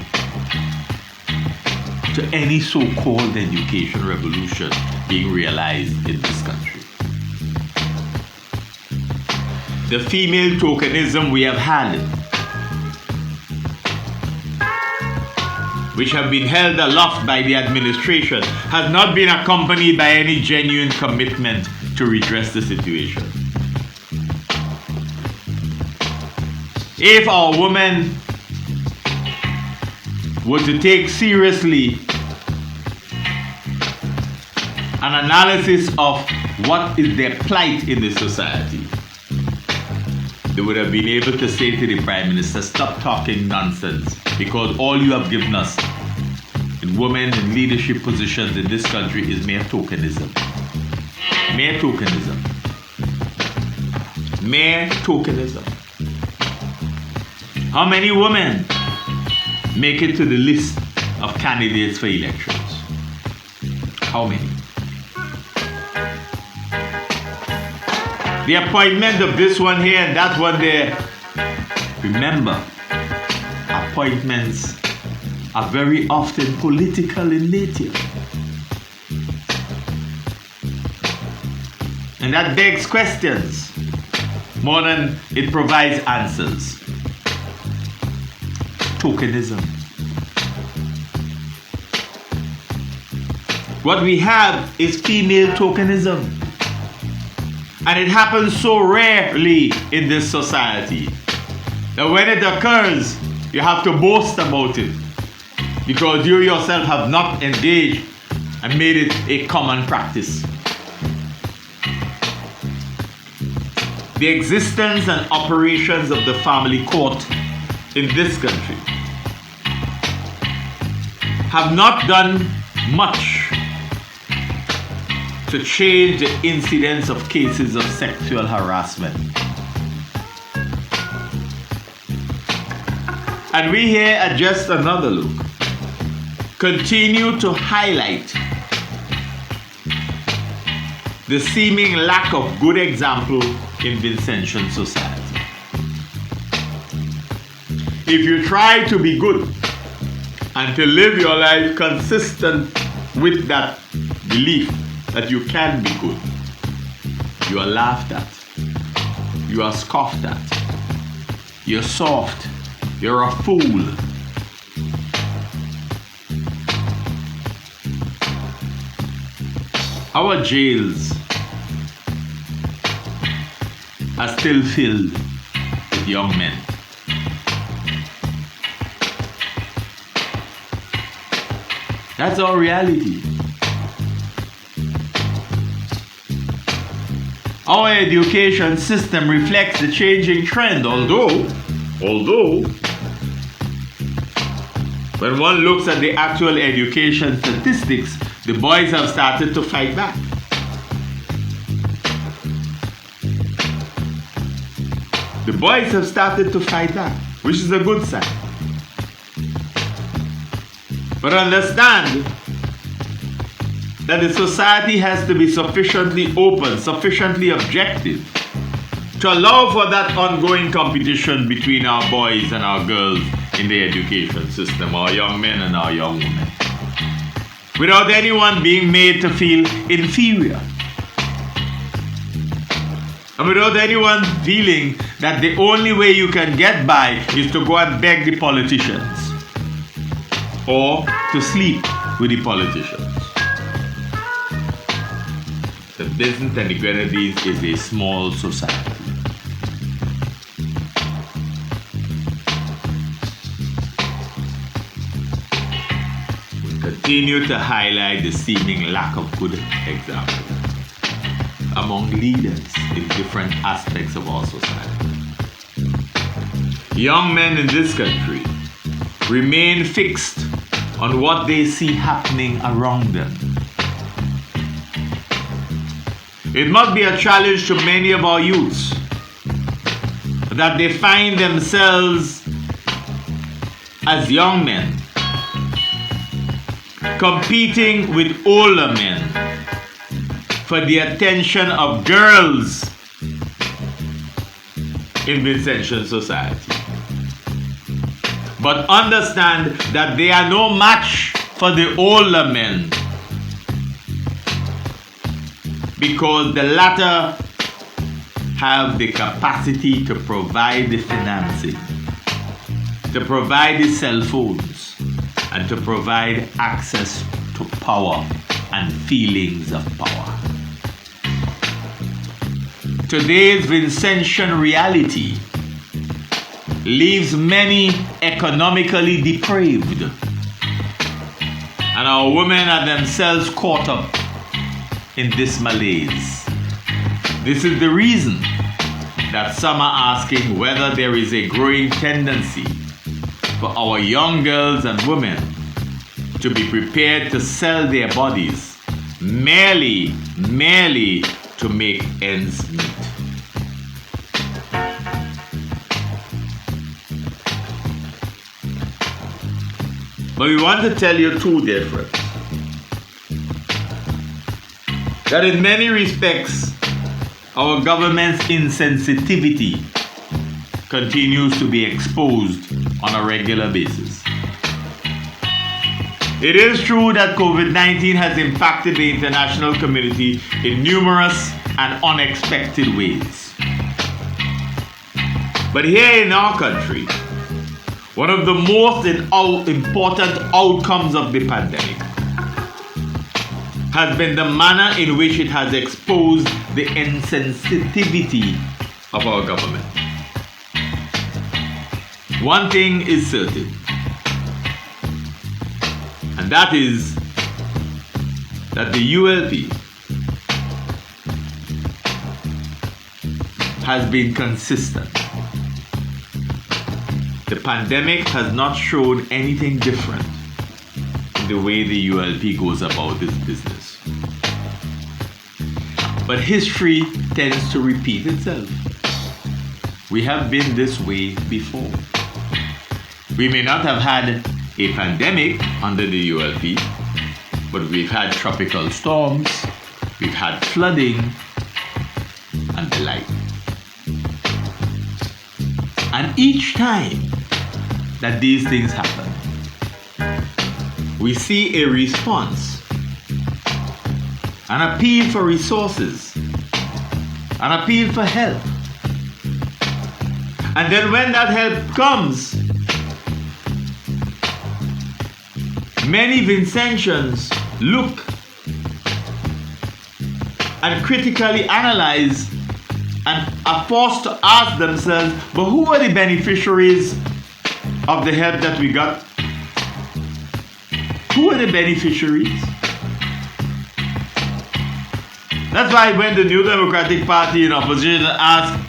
[SPEAKER 4] to any so-called education revolution being realized in this country. The female tokenism we have had, which have been held aloft by the administration, has not been accompanied by any genuine commitment to redress the situation. If our women were to take seriously an analysis of what is their plight in the society, they would have been able to say to the Prime Minister, stop talking nonsense, because all you have given us in women in leadership positions in this country is mere tokenism. Mere tokenism. Mere tokenism. How many women make it to the list of candidates for elections? How many? The appointment of this one here and that one there. Remember, appointments are very often political in nature. And that begs questions more than it provides answers. Tokenism. What we have is female tokenism. And it happens so rarely in this society that when it occurs, you have to boast about it because you yourself have not engaged and made it a common practice. The existence and operations of the family court in this country have not done much to change the incidence of cases of sexual harassment. And we here at Just Another Look continue to highlight the seeming lack of good example in Vincentian society. If you try to be good and to live your life consistent with that belief that you can be good, you are laughed at, you are scoffed at, you're soft, you're a fool. Our jails are still filled with young men. That's our reality. Our education system reflects the changing trend, although when one looks at the actual education statistics, the boys have started to fight back. The boys have started to fight back, which is a good sign. But understand that the society has to be sufficiently open, sufficiently objective to allow for that ongoing competition between our boys and our girls in the education system, our young men and our young women, without anyone being made to feel inferior. And without anyone feeling that the only way you can get by is to go and beg the politicians or to sleep with the politicians. The Vincent and the Grenadines is a small society. We continue to highlight the seeming lack of good example among leaders in different aspects of our society. Young men in this country remain fixed on what they see happening around them. It must be a challenge to many of our youths that they find themselves as young men competing with older men for the attention of girls in Vincentian society. But understand that they are no match for the older men, because the latter have the capacity to provide the financing, to provide the cell phones, and to provide access to power and feelings of power. Today's Vincentian reality leaves many economically depraved, and our women are themselves caught up in this malaise. This is the reason that some are asking whether there is a growing tendency for our young girls and women to be prepared to sell their bodies merely to make ends meet. But we want to tell you two dear friends, that in many respects, our government's insensitivity continues to be exposed on a regular basis. It is true that COVID-19 has impacted the international community in numerous and unexpected ways. But here in our country, one of the most important outcomes of the pandemic has been the manner in which it has exposed the insensitivity of our government. One thing is certain, and that is that the ULP has been consistent. The pandemic has not shown anything different in the way the ULP goes about its business. But history tends to repeat itself. We have been this way before. We may not have had a pandemic under the ULP, but we've had tropical storms, we've had flooding, and the like. And each time that these things happen, we see a response, an appeal for resources, an appeal for help. And then when that help comes, many Vincentians look and critically analyze and are forced to ask themselves, but who are the beneficiaries of the help that we got? Who are the beneficiaries? That's why when the New Democratic Party in opposition asked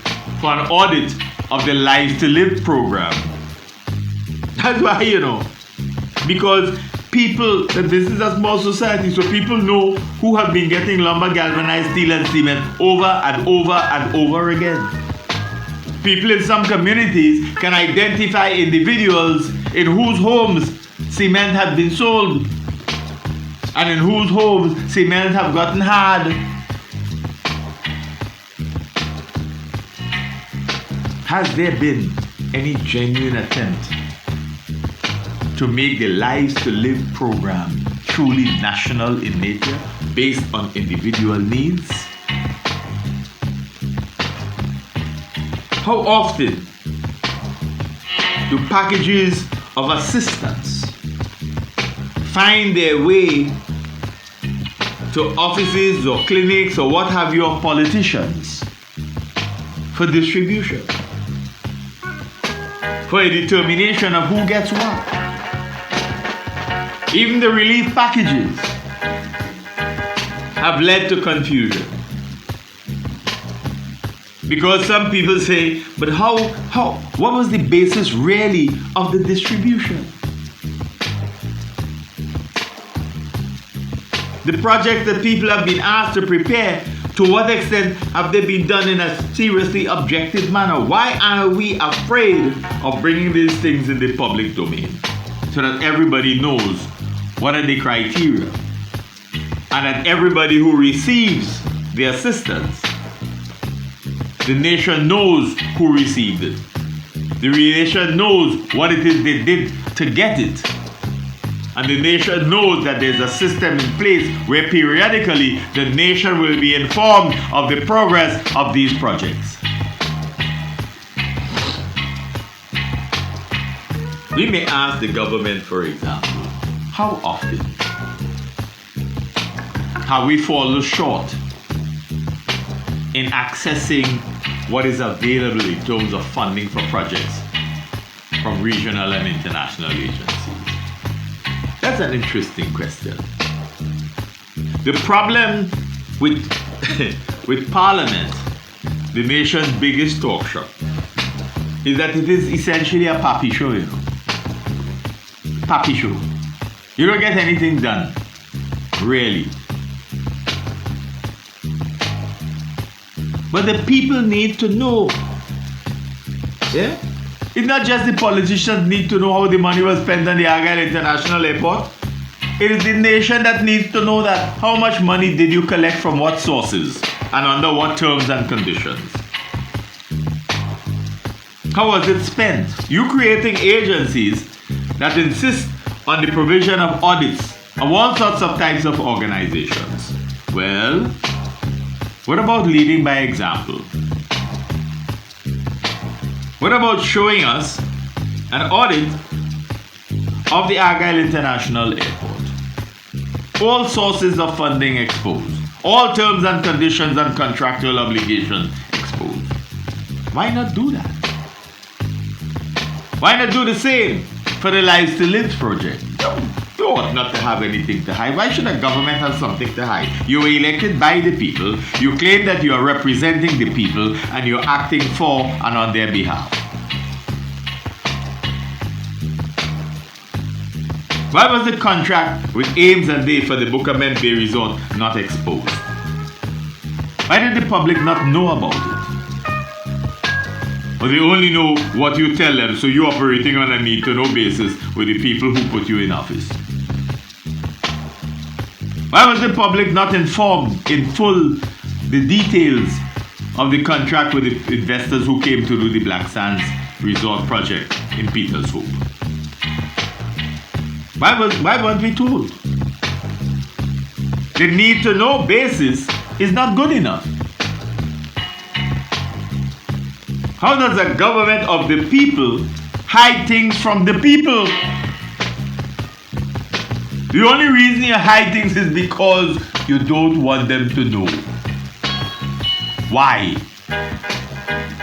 [SPEAKER 4] for an audit of the Life to Live program, that's why, because people, this is a small society, so people know who have been getting lumber, galvanized steel and cement over and over and over again. People in some communities can identify individuals in whose homes cement have been sold and in whose homes cement have gotten hard. Has there been any genuine attempt to make the Lives to Live program truly national in nature, based on individual needs? How often do packages of assistance find their way to offices or clinics or what have you of politicians for distribution, for a determination of who gets what? Even the relief packages have led to confusion. Because some people say, but what was the basis really of the distribution? The projects that people have been asked to prepare, to what extent have they been done in a seriously objective manner? Why are we afraid of bringing these things in the public domain? So that everybody knows what are the criteria, and that everybody who receives the assistance, the nation knows who received it. The nation knows what it is they did to get it. And the nation knows that there's a system in place where periodically the nation will be informed of the progress of these projects. We may ask the government, for example, how often have we fallen short in accessing what is available in terms of funding for projects from regional and international agencies? That's an interesting question. The problem with Parliament the nation's biggest talk show, is that it is essentially a pappy show, you know. Pappy show. You don't get anything done, really. But the people need to know. Yeah? It's not just the politicians need to know how the money was spent on the Argyle International Airport. It is the nation that needs to know that how much money did you collect from what sources and under what terms and conditions. How was it spent? You creating agencies that insist on the provision of audits of all sorts of types of organizations. Well, what about leading by example? What about showing us an audit of the Argyle International Airport? All sources of funding exposed. All terms and conditions and contractual obligations exposed. Why not do that? Why not do the same for the Lives to Live project? You ought not to have anything to hide. Why should a government have something to hide? You were elected by the people. You claim that you are representing the people and you're acting for and on their behalf. Why was the contract with Ames and Day for the Bukament Bay Resort not exposed? Why did the public not know about it? Or they only know what you tell them, so you're operating on a need-to-know basis with the people who put you in office. Why was the public not informed in full the details of the contract with the investors who came to do the Black Sands Resort project in Petershope? Why weren't we told? The need-to-know basis is not good enough. How does a government of the people hide things from the people? The only reason you hide things is because you don't want them to know. Why?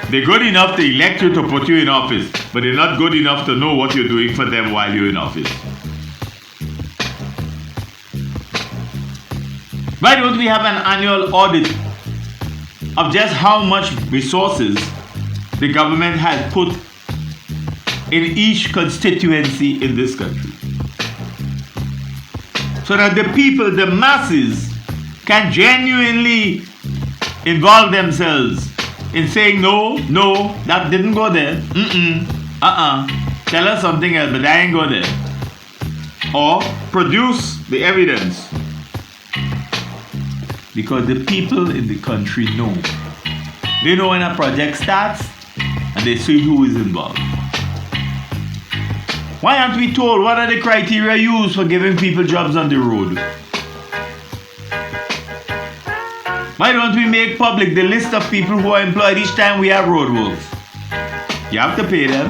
[SPEAKER 4] They're good enough to elect you to put you in office, but they're not good enough to know what you're doing for them while you're in office. Why don't we have an annual audit of just how much resources the government has put in each constituency in this country? So that the people, the masses, can genuinely involve themselves in saying, no, that didn't go there. Tell us something else, but that ain't go there. Or produce the evidence. Because the people in the country know. They know when a project starts and they see who is involved. Why aren't we told what are the criteria used for giving people jobs on the road? Why don't we make public the list of people who are employed each time we have roadworks? You have to pay them,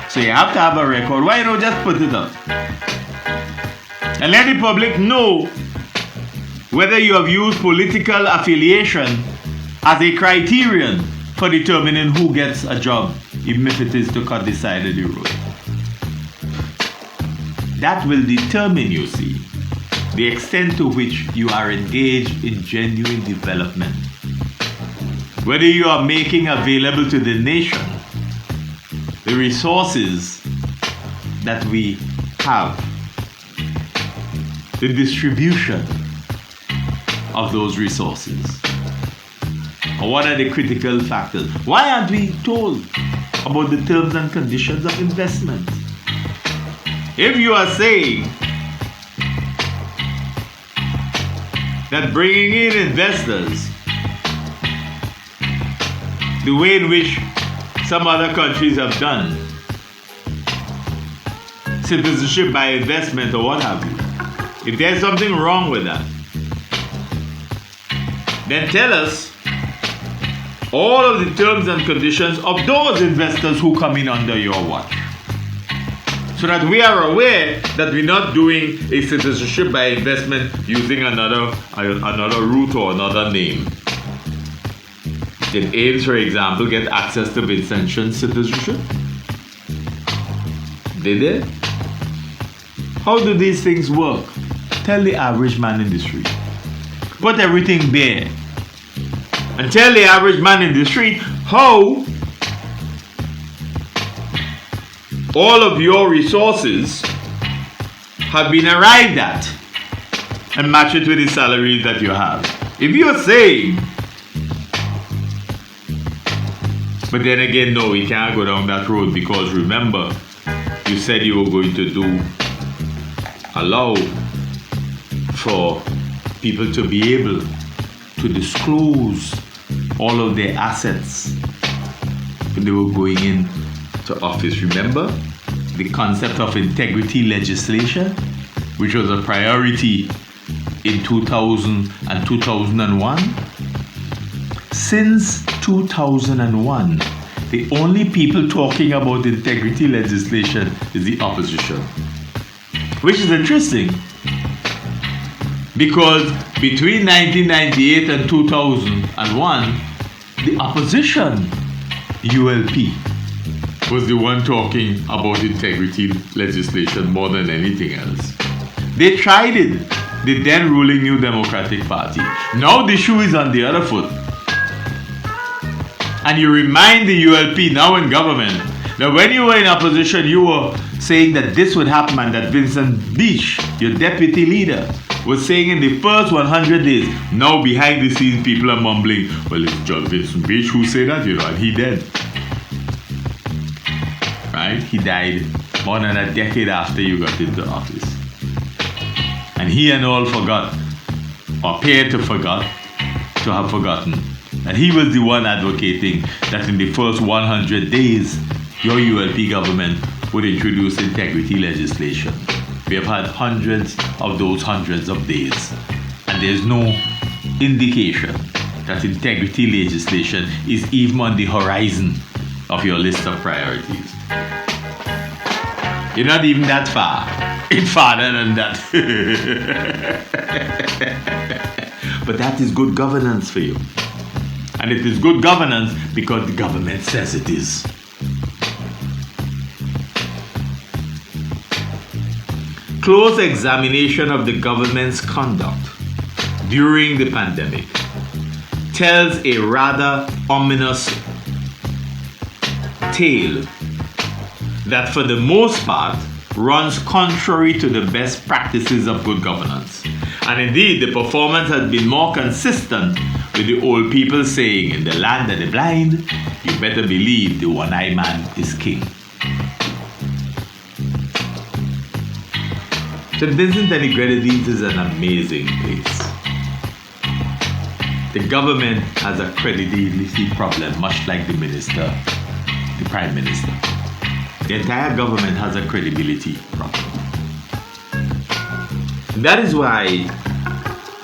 [SPEAKER 4] so you have to have a record. Why don't you just put it up? And let the public know whether you have used political affiliation as a criterion for determining who gets a job, even if it is to cut the side of the road. That will determine, you see, the extent to which you are engaged in genuine development. Whether you are making available to the nation the resources that we have, the distribution of those resources. Or what are the critical factors? Why aren't we told about the terms and conditions of investment? If you are saying that bringing in investors, the way in which some other countries have done, citizenship by investment or what have you, if there's something wrong with that, then tell us all of the terms and conditions of those investors who come in under your watch, so that we are aware that we're not doing a citizenship by investment using another route or another name. Did Ames, for example, get access to Vincentian citizenship? Did they? How do these things work? Tell the average man in the street. Put everything bare and tell the average man in the street how all of your resources have been arrived at and match it with the salary that you have. If you're saying, but then again, no, we can't go down that road, because remember, you said you were going to allow for people to be able to disclose all of their assets when they were going into office. Remember the concept of integrity legislation, which was a priority in 2000 and 2001? Since 2001, the only people talking about integrity legislation is the opposition. Which is interesting, because between 1998 and 2001, the opposition, ULP, was the one talking about integrity legislation more than anything else. They tried it, the then ruling New Democratic Party. Now the shoe is on the other foot. And you remind the ULP, now in government, that when you were in opposition, you were saying that this would happen, and that Vincent Beach, your deputy leader, was saying in the first 100 days. Now behind the scenes, people are mumbling, well, it's just Vincent Beach who said that, and he dead. Right? He died more than a decade after you got into office. And he and all forgot, or appeared to have forgotten, that he was the one advocating that in the first 100 days, your ULP government would introduce integrity legislation. We have had hundreds of those hundreds of days, and there's no indication that integrity legislation is even on the horizon of your list of priorities. You're not even that far. It's farther than that. But that is good governance for you. And it is good governance because the government says it is. Close examination of the government's conduct during the pandemic tells a rather ominous tale that for the most part runs contrary to the best practices of good governance. And indeed, the performance has been more consistent with the old people saying, in the land of the blind, you better believe the one-eyed man is king. St. Vincent and the Grenadines is an amazing place. The government has a credibility problem, much like the minister, the prime minister. The entire government has a credibility problem. That is why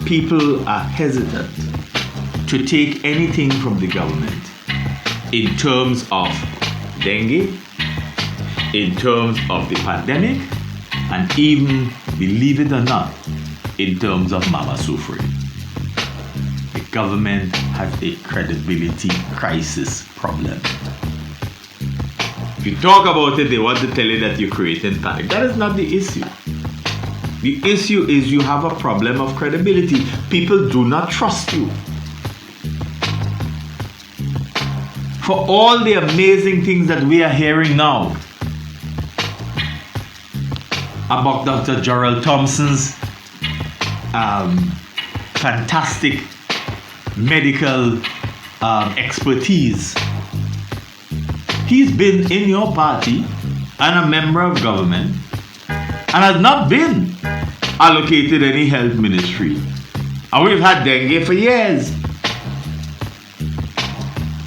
[SPEAKER 4] people are hesitant to take anything from the government in terms of dengue, in terms of the pandemic, and even, believe it or not, in terms of Mama Sufri. The government has a credibility crisis problem. If you talk about it, they want to tell you that you're creating panic. That is not the issue. The issue is you have a problem of credibility. People do not trust you. For all the amazing things that we are hearing now about Dr. Gerald Thompson's fantastic medical expertise, he's been in your party and a member of government and has not been allocated any health ministry. And we've had dengue for years.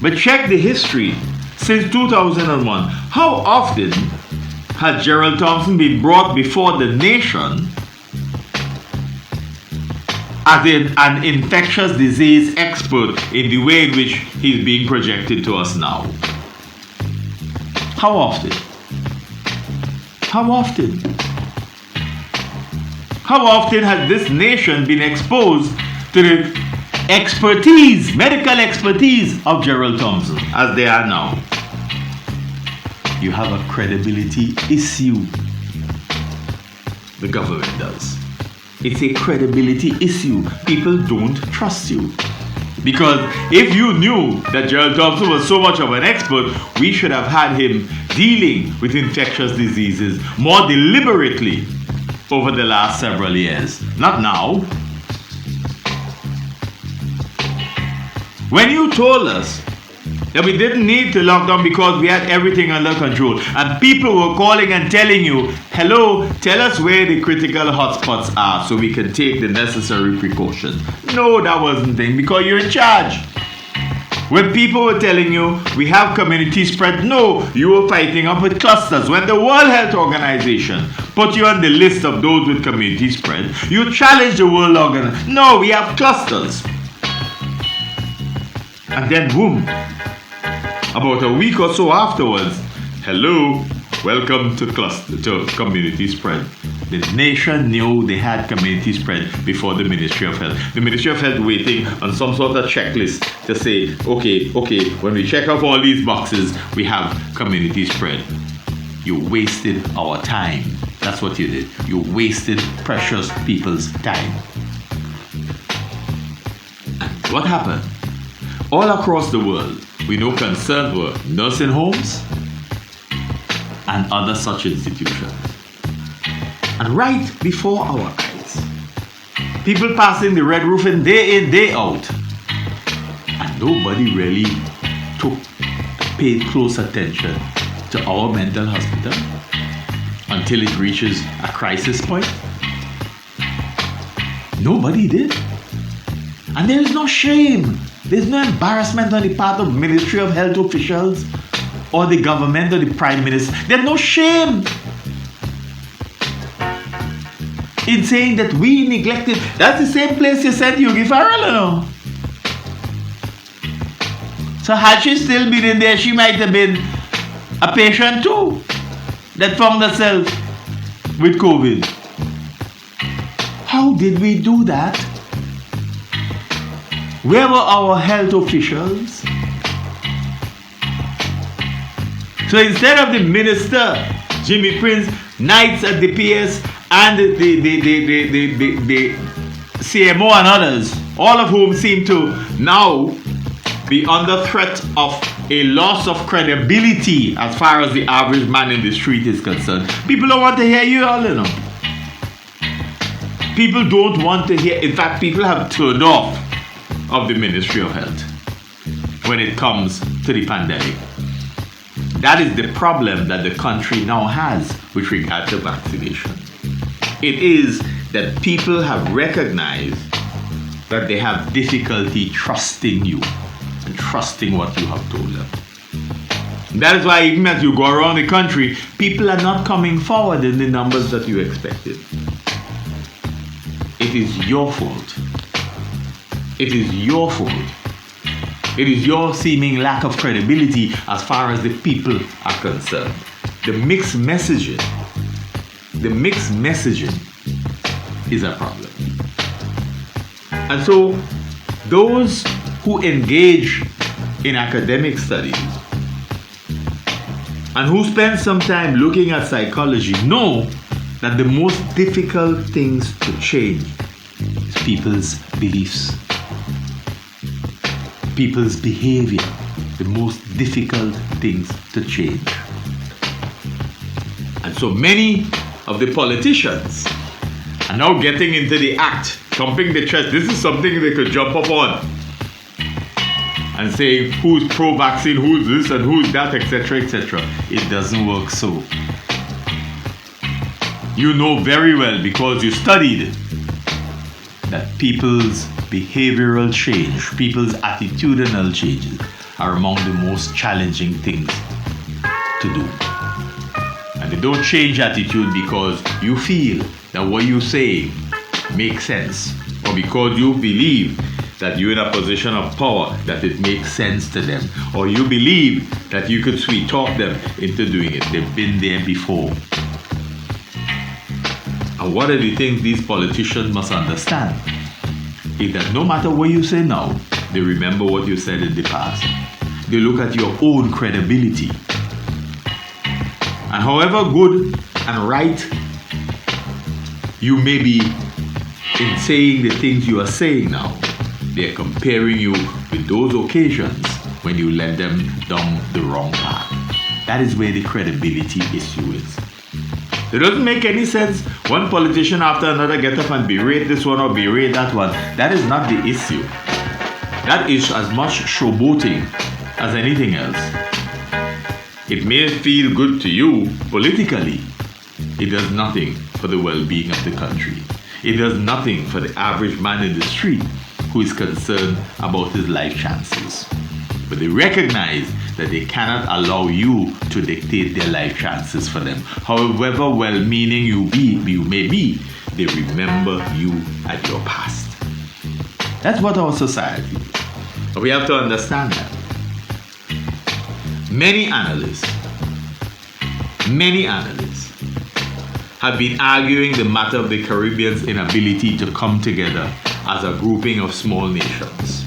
[SPEAKER 4] But check the history since 2001. How often has Gerald Thompson been brought before the nation as an infectious disease expert in the way in which he's being projected to us now? How often? How often? How often has this nation been exposed to the expertise, medical expertise of Gerald Thompson as they are now? You have a credibility issue. The government does. It's a credibility issue. People don't trust you. Because if you knew that Gerald Thompson was so much of an expert, we should have had him dealing with infectious diseases more deliberately over the last several years. Not now. When you told us that we didn't need to lock down because we had everything under control, and people were calling and telling you, hello, tell us where the critical hotspots are so we can take the necessary precautions. No, that wasn't the thing, because you're in charge. When people were telling you we have community spread, no, you were fighting up with clusters. When the World Health Organization put you on the list of those with community spread, you challenged the World Organization. No, we have clusters. And then boom, about a week or so afterwards, hello, welcome to community spread. The nation knew they had community spread before the Ministry of Health. The Ministry of Health waiting on some sort of checklist to say, okay, when we check off all these boxes, we have community spread. You wasted our time. That's what you did. You wasted precious people's time. And what happened? All across the world, we know concerns were nursing homes and other such institutions. And right before our eyes, people passing the red roof day in, day out. And nobody really paid close attention to our mental hospital until it reaches a crisis point. Nobody did. And there is no shame. There's no embarrassment on the part of Ministry of Health officials or the government or the Prime Minister. There's no shame in saying that we neglected. That's the same place you sent Yogi Farrell, you know. So had she still been in there, she might have been a patient too that found herself with COVID. How did we do that? Where were our health officials? So instead of the minister, Jimmy Prince, nights at the PS, and the CMO and others, all of whom seem to now be under threat of a loss of credibility as far as the average man in the street is concerned. People don't want to hear you all, you know. People don't want to hear. In fact, people have turned off of the Ministry of Health when it comes to the pandemic. That is the problem that the country now has with regard to vaccination. It is that people have recognized that they have difficulty trusting you and trusting what you have told them. That is why even as you go around the country, people are not coming forward in the numbers that you expected. It is your fault. It is your fault. It is your seeming lack of credibility as far as the people are concerned. The mixed messaging is a problem. And so those who engage in academic studies and who spend some time looking at psychology know that the most difficult things to change is people's beliefs, people's behavior, the most difficult things to change. And so many of the politicians are now getting into the act, thumping the chest. This is something they could jump up on and say who's pro-vaccine, who's this and who's that, etc., etc. It doesn't work so. You know very well, because you studied, that people's behavioral change, people's attitudinal changes are among the most challenging things to do. And they don't change attitude because you feel that what you say makes sense, or because you believe that you're in a position of power that it makes sense to them, or you believe that you could sweet talk them into doing it. They've been there before. And one of the things these politicians must understand is that no matter what you say now, they remember what you said in the past. They look at your own credibility. And however good and right you may be in saying the things you are saying now, they're comparing you with those occasions when you led them down the wrong path. That is where the credibility issue is. It doesn't make any sense one politician after another get up and berate this one or berate that one. That is not the issue. That is as much showboating as anything else. It may feel good to you politically. It does nothing for the well-being of the country. It does nothing for the average man in the street who is concerned about his life chances. But they recognize that they cannot allow you to dictate their life chances for them. However well-meaning you may be, they remember you at your past. That's what our society is. But we have to understand that. Many analysts have been arguing the matter of the Caribbean's inability to come together as a grouping of small nations.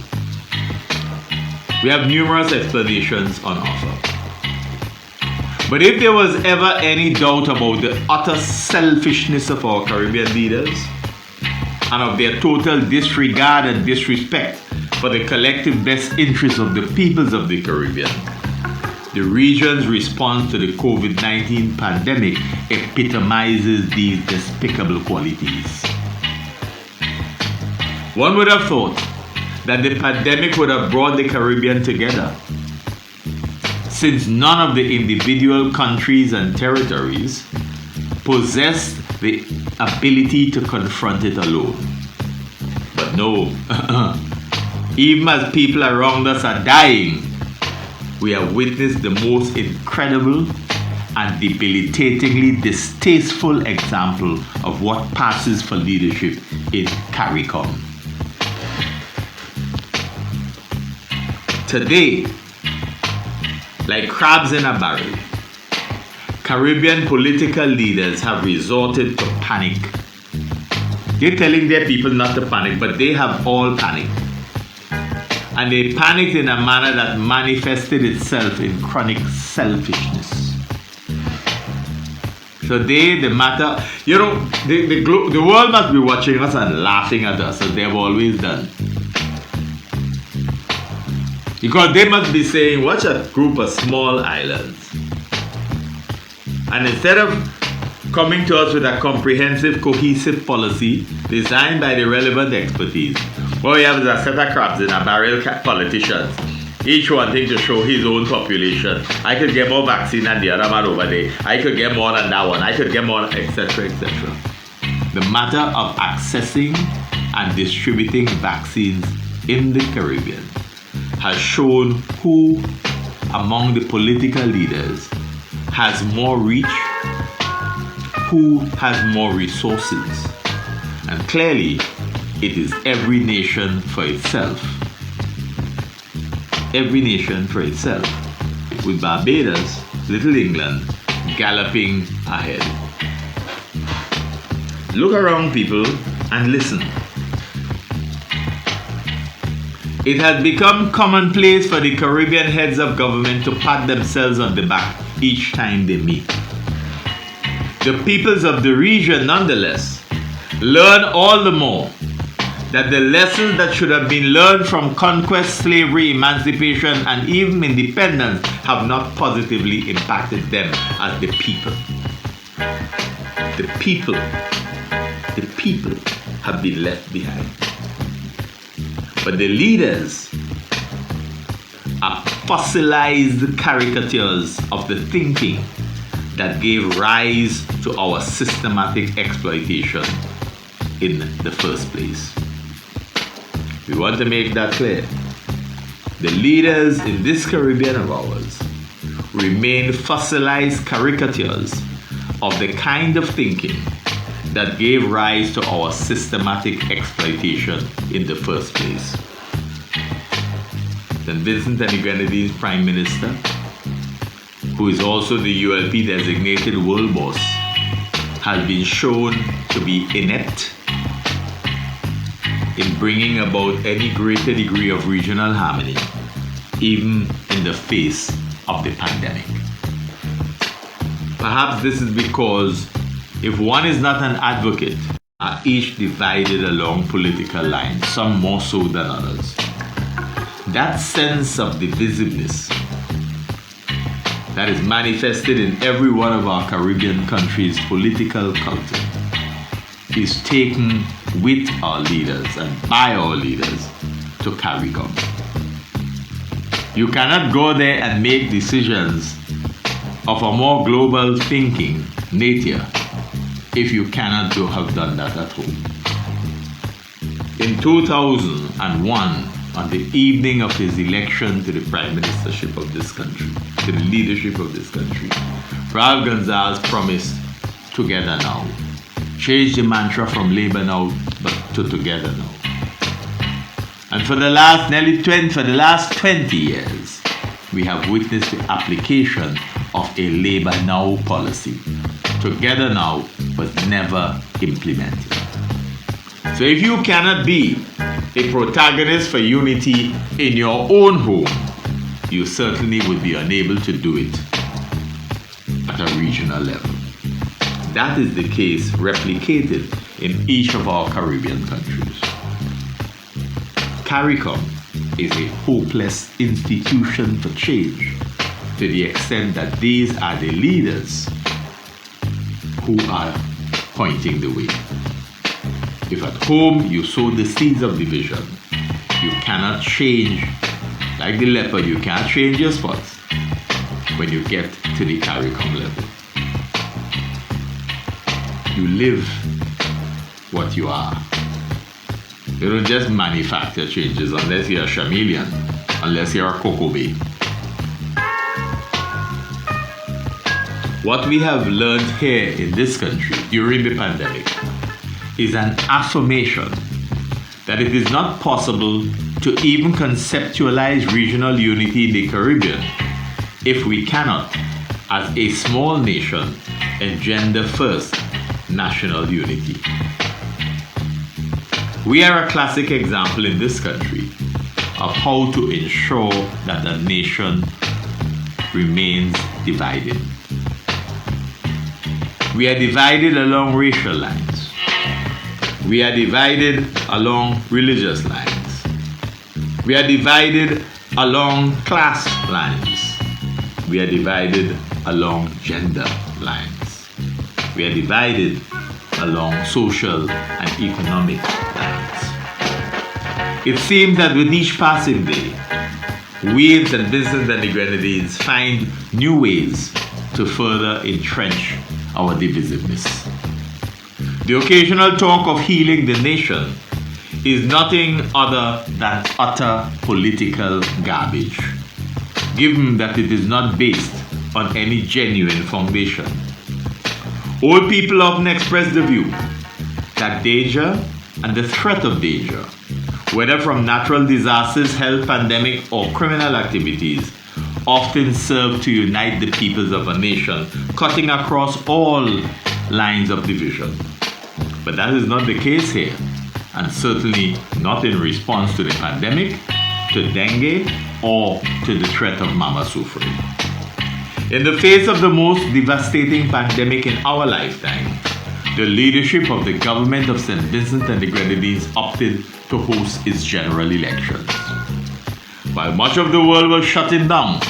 [SPEAKER 4] We have numerous explanations on offer. But if there was ever any doubt about the utter selfishness of our Caribbean leaders and of their total disregard and disrespect for the collective best interests of the peoples of the Caribbean, the region's response to the COVID-19 pandemic epitomizes these despicable qualities. One would have thought that the pandemic would have brought the Caribbean together, since none of the individual countries and territories possessed the ability to confront it alone. But no, even as people around us are dying, we have witnessed the most incredible and debilitatingly distasteful example of what passes for leadership in CARICOM. Today, like crabs in a barrel, Caribbean political leaders have resorted to panic. They're telling their people not to panic, but they have all panicked. And they panicked in a manner that manifested itself in chronic selfishness. Today, the matter, the world must be watching us and laughing at us, as they have always done. Because they must be saying, watch a group of small islands. And instead of coming to us with a comprehensive, cohesive policy designed by the relevant expertise, what we have is a set of crabs in a barrel politicians, each wanting to show his own population. I could get more vaccine than the other man over there. I could get more than that one. I could get more, etc., etc. The matter of accessing and distributing vaccines in the Caribbean has shown who among the political leaders has more reach, who has more resources. And clearly, it is every nation for itself. Every nation for itself. With Barbados, Little England, galloping ahead. Look around, people, and listen. It has become commonplace for the Caribbean heads of government to pat themselves on the back each time they meet. The peoples of the region, nonetheless, learn all the more that the lessons that should have been learned from conquest, slavery, emancipation, and even independence have not positively impacted them as the people. The people have been left behind. But the leaders are fossilized caricatures of the thinking that gave rise to our systematic exploitation in the first place. We want to make that clear. The leaders in this Caribbean of ours remain fossilized caricatures of the kind of thinking that gave rise to our systematic exploitation in the first place. St. Vincent and the Grenadines Prime Minister, who is also the ULP designated world boss, has been shown to be inept in bringing about any greater degree of regional harmony, even in the face of the pandemic. Perhaps this is because if one is not an advocate are each divided along political lines, some more so than others. That sense of divisiveness that is manifested in every one of our Caribbean countries' political culture is taken with our leaders and by our leaders to CARICOM. You cannot go there and make decisions of a more global thinking nature if you cannot have done that at home. In 2001, on the evening of his election to the prime ministership of this country, to the leadership of this country, Raul Gonzalez promised together now. Changed the mantra from labor now, but to together now. And for the last 20 years, we have witnessed the application of a labor now policy. Together now was never implemented. So if you cannot be a protagonist for unity in your own home, you certainly would be unable to do it at a regional level. That is the case replicated in each of our Caribbean countries. CARICOM is a hopeless institution for change to the extent that these are the leaders who are pointing the way. If at home you sow the seeds of division, you cannot change, like the leopard, you can't change your spots when you get to the CARICOM level. You live what you are. You don't just manufacture changes unless you're a chameleon, unless you're a cocoa bee. What we have learned here in this country during the pandemic is an affirmation that it is not possible to even conceptualize regional unity in the Caribbean if we cannot, as a small nation, engender first national unity. We are a classic example in this country of how to ensure that the nation remains divided. We are divided along racial lines. We are divided along religious lines. We are divided along class lines. We are divided along gender lines. We are divided along social and economic lines. It seems that with each passing day, we in St. Vincent and the Grenadines find new ways to further entrench our divisiveness. The occasional talk of healing the nation is nothing other than utter political garbage, given that it is not based on any genuine foundation. All people often express the view that danger and the threat of danger, whether from natural disasters, health, pandemic, or criminal activities, often serve to unite the peoples of a nation, cutting across all lines of division. But that is not the case here, and certainly not in response to the pandemic, to dengue, or to the threat of Mama Sufre. In the face of the most devastating pandemic in our lifetime, the leadership of the government of St. Vincent and the Grenadines opted to host its general elections. While much of the world was shutting down,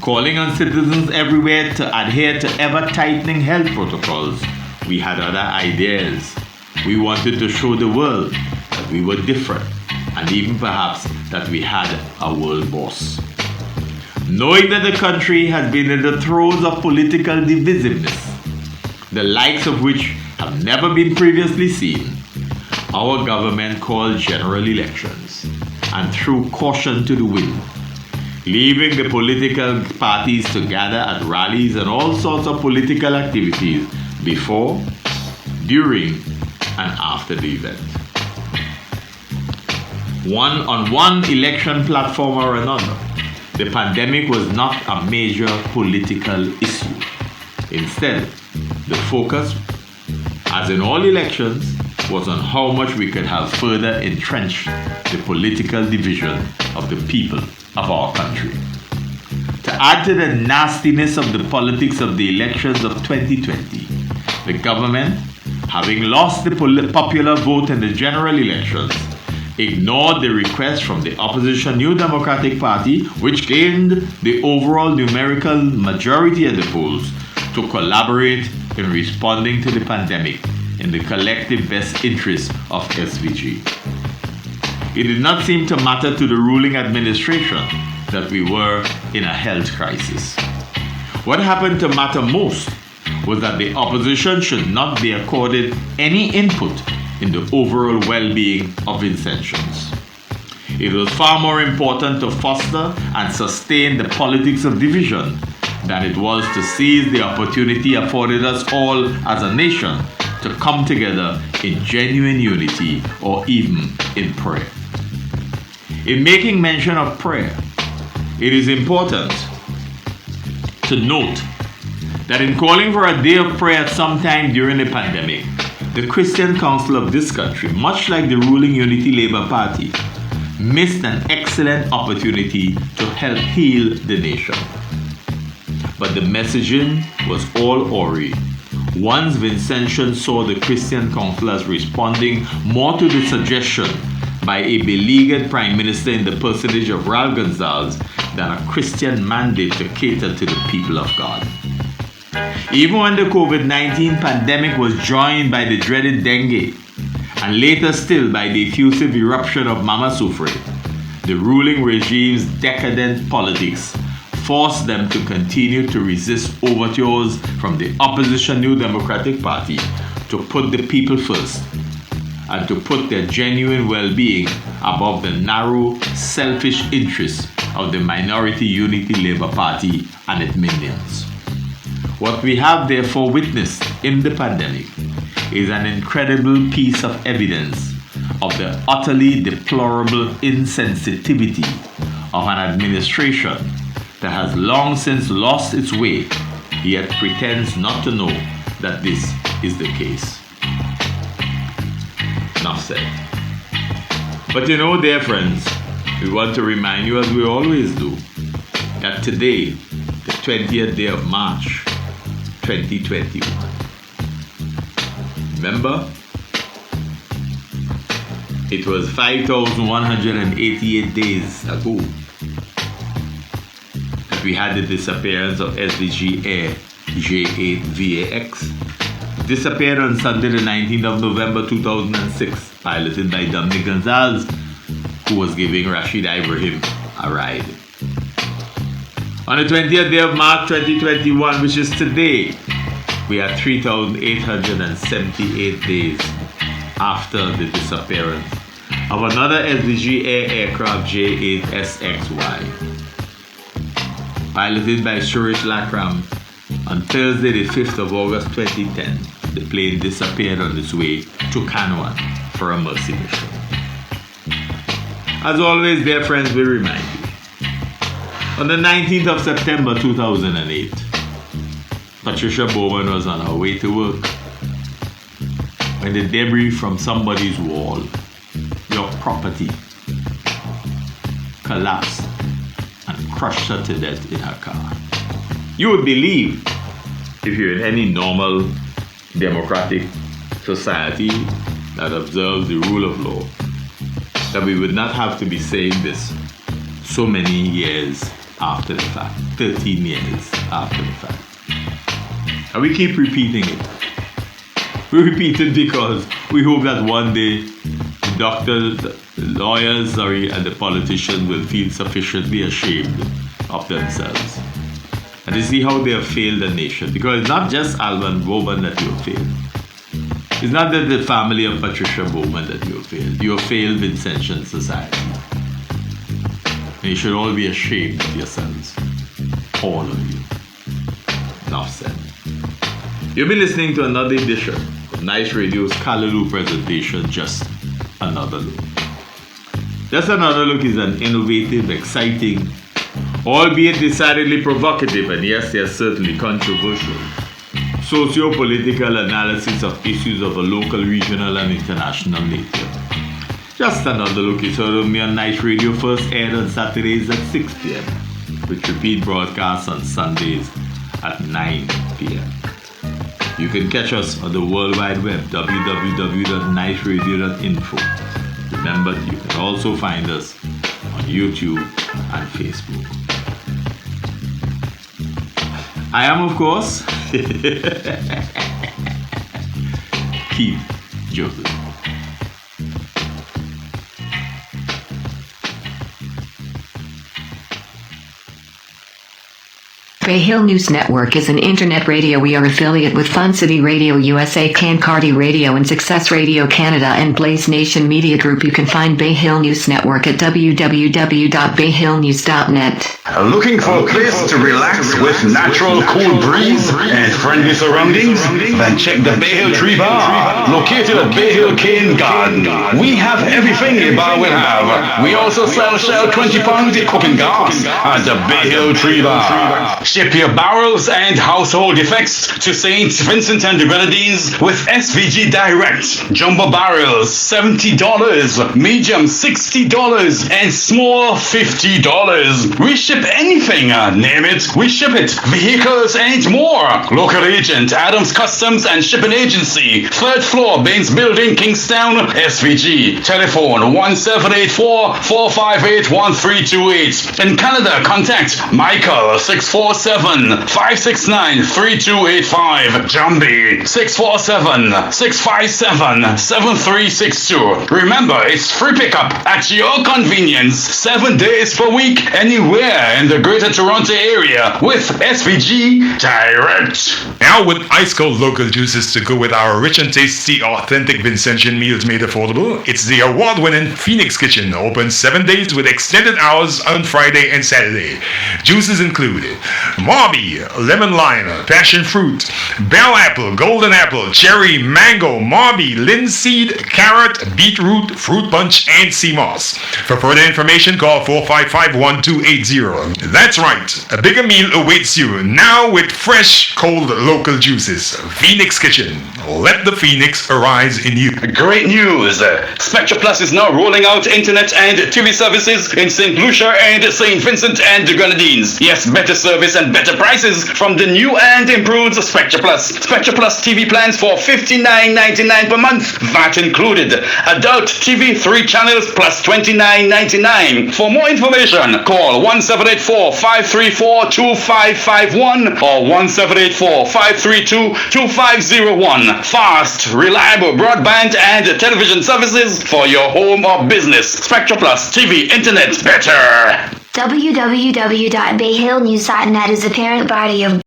[SPEAKER 4] calling on citizens everywhere to adhere to ever-tightening health protocols, we had other ideas. We wanted to show the world that we were different, and even perhaps that we had a world boss. Knowing that the country has been in the throes of political divisiveness, the likes of which have never been previously seen, our government called general elections and threw caution to the wind, leaving the political parties to gather at rallies and all sorts of political activities before, during, and after the event. On one election platform or another, the pandemic was not a major political issue. Instead, the focus, as in all elections, was on how much we could have further entrenched the political division of the people of our country. To add to the nastiness of the politics of the elections of 2020, the government, having lost the popular vote in the general elections, ignored the request from the opposition New Democratic Party, which gained the overall numerical majority at the polls, to collaborate in responding to the pandemic in the collective best interest of SVG. It did not seem to matter to the ruling administration that we were in a health crisis. What happened to matter most was that the opposition should not be accorded any input in the overall well-being of Vincentians. It was far more important to foster and sustain the politics of division than it was to seize the opportunity afforded us all as a nation to come together in genuine unity or even in prayer. In making mention of prayer, it is important to note that in calling for a day of prayer at some time during the pandemic, the Christian Council of this country, much like the ruling Unity Labour Party, missed an excellent opportunity to help heal the nation. But the messaging was all awry. Once Vincentians saw the Christian Council as responding more to the suggestion by a beleaguered Prime Minister in the personage of Raul Gonzalez than a Christian mandate to cater to the people of God. Even when the COVID-19 pandemic was joined by the dreaded dengue, and later still by the effusive eruption of Mama Sufre, the ruling regime's decadent politics forced them to continue to resist overtures from the opposition New Democratic Party to put the people first and to put their genuine well-being above the narrow, selfish interests of the minority Unity Labour Party and its minions. What we have therefore witnessed in the pandemic is an incredible piece of evidence of the utterly deplorable insensitivity of an administration that has long since lost its way, yet pretends not to know that this is the case. Enough said. But you know, dear friends, we want to remind you, as we always do, that today, the 20th day of March, 2021. Remember, it was 5,188 days ago that we had the disappearance of SVG Air J8VAX. Disappeared on Sunday the 19th of November 2006, piloted by Dominic Gonzalez, who was giving Rashid Ibrahim a ride. On the 20th day of March 2021, which is today, we are 3,878 days after the disappearance of another SVG Air aircraft J8SXY. Piloted by Suresh Lakram, on Thursday the 5th of August 2010, the plane disappeared on its way to Kanwan for a mercy mission. As always, dear friends, we remind you, on the 19th of September 2008, Patricia Bowman was on her way to work when the debris from somebody's wall, your property, collapsed and crushed her to death in her car. You would believe, if you're in any normal democratic society that observes the rule of law, that we would not have to be saying this so many years after the fact, 13 years after the fact. And we keep repeating it. We repeat it because we hope that one day the doctors, the lawyers, and the politicians will feel sufficiently ashamed of themselves and to see how they have failed the nation. Because it's not just Alvan Bowman that you have failed. It's not that the family of Patricia Bowman that you have failed. You have failed Vincentian society. And you should all be ashamed of yourselves. All of you. Enough said. You'll be listening to another edition of Nice Radio's Callaloo presentation, Just Another Look. Just Another Look is an innovative, exciting, albeit decidedly provocative, and yes, they are certainly controversial, socio-political analysis of issues of a local, regional, and international nature. Just Another Look is heard on me on Nice Radio, first aired on Saturdays at 6 p.m., with repeat broadcasts on Sundays at 9 p.m. You can catch us on the World Wide Web, www.niceradio.info. Remember, you can also find us on YouTube and Facebook. I am, of course, Keith Joseph.
[SPEAKER 5] Bay Hill News Network is an internet radio. We are affiliate with Fun City Radio USA, Cancardi Radio, and Success Radio Canada, and Blaze Nation Media Group. You can find Bay Hill News Network at www.bayhillnews.net.
[SPEAKER 2] Looking for a place to relax with natural cool breeze and friendly surroundings? Then check the Bay Hill Tree Bar, located at Bay Hill Cane Garden. We have everything a bar will have. We also sell Shell 20-pound cooking gas at the Bay Hill Tree Bar. Ship your barrels and household effects to St. Vincent and the Grenadines with SVG Direct. Jumbo barrels $70, medium $60, and small $50. We ship anything, name it, we ship it. Vehicles and more. Local agent, Adams Customs and Shipping Agency, 3rd floor, Baines Building, Kingstown, SVG. Telephone 1784-458-1328. In Canada, contact Michael 647-569-3285. Jambi 647-657-7362. Remember, it's free pickup at your convenience, 7 days per week, anywhere in the Greater Toronto area with SVG Direct.
[SPEAKER 3] Now with ice cold local juices to go with our rich and tasty authentic Vincentian meals made affordable, it's the award-winning Phoenix Kitchen, open 7 days with extended hours on Friday and Saturday. Juices include Marby, lemon lime, passion fruit, bell apple, golden apple, cherry, mango, Marby, linseed, carrot, beetroot, fruit punch, and sea moss. For further information, call 455-1280. That's right, a bigger meal awaits you now with fresh, cold local juices. Phoenix Kitchen. Let the Phoenix arise in you.
[SPEAKER 2] Great news! Spectra Plus is now rolling out internet and TV services in St. Lucia and St. Vincent and the Grenadines. Yes, better service and better prices from the new and improved Spectra Plus. Spectra Plus TV plans for $59.99 per month, VAT included. Adult TV 3 channels plus $29.99. For more information, call 1784-534-2551 or 1784-532-2501. Fast, reliable broadband and television services for your home or business. Spectra Plus TV, internet, better.
[SPEAKER 1] www.bayhillnews.net is a parent body of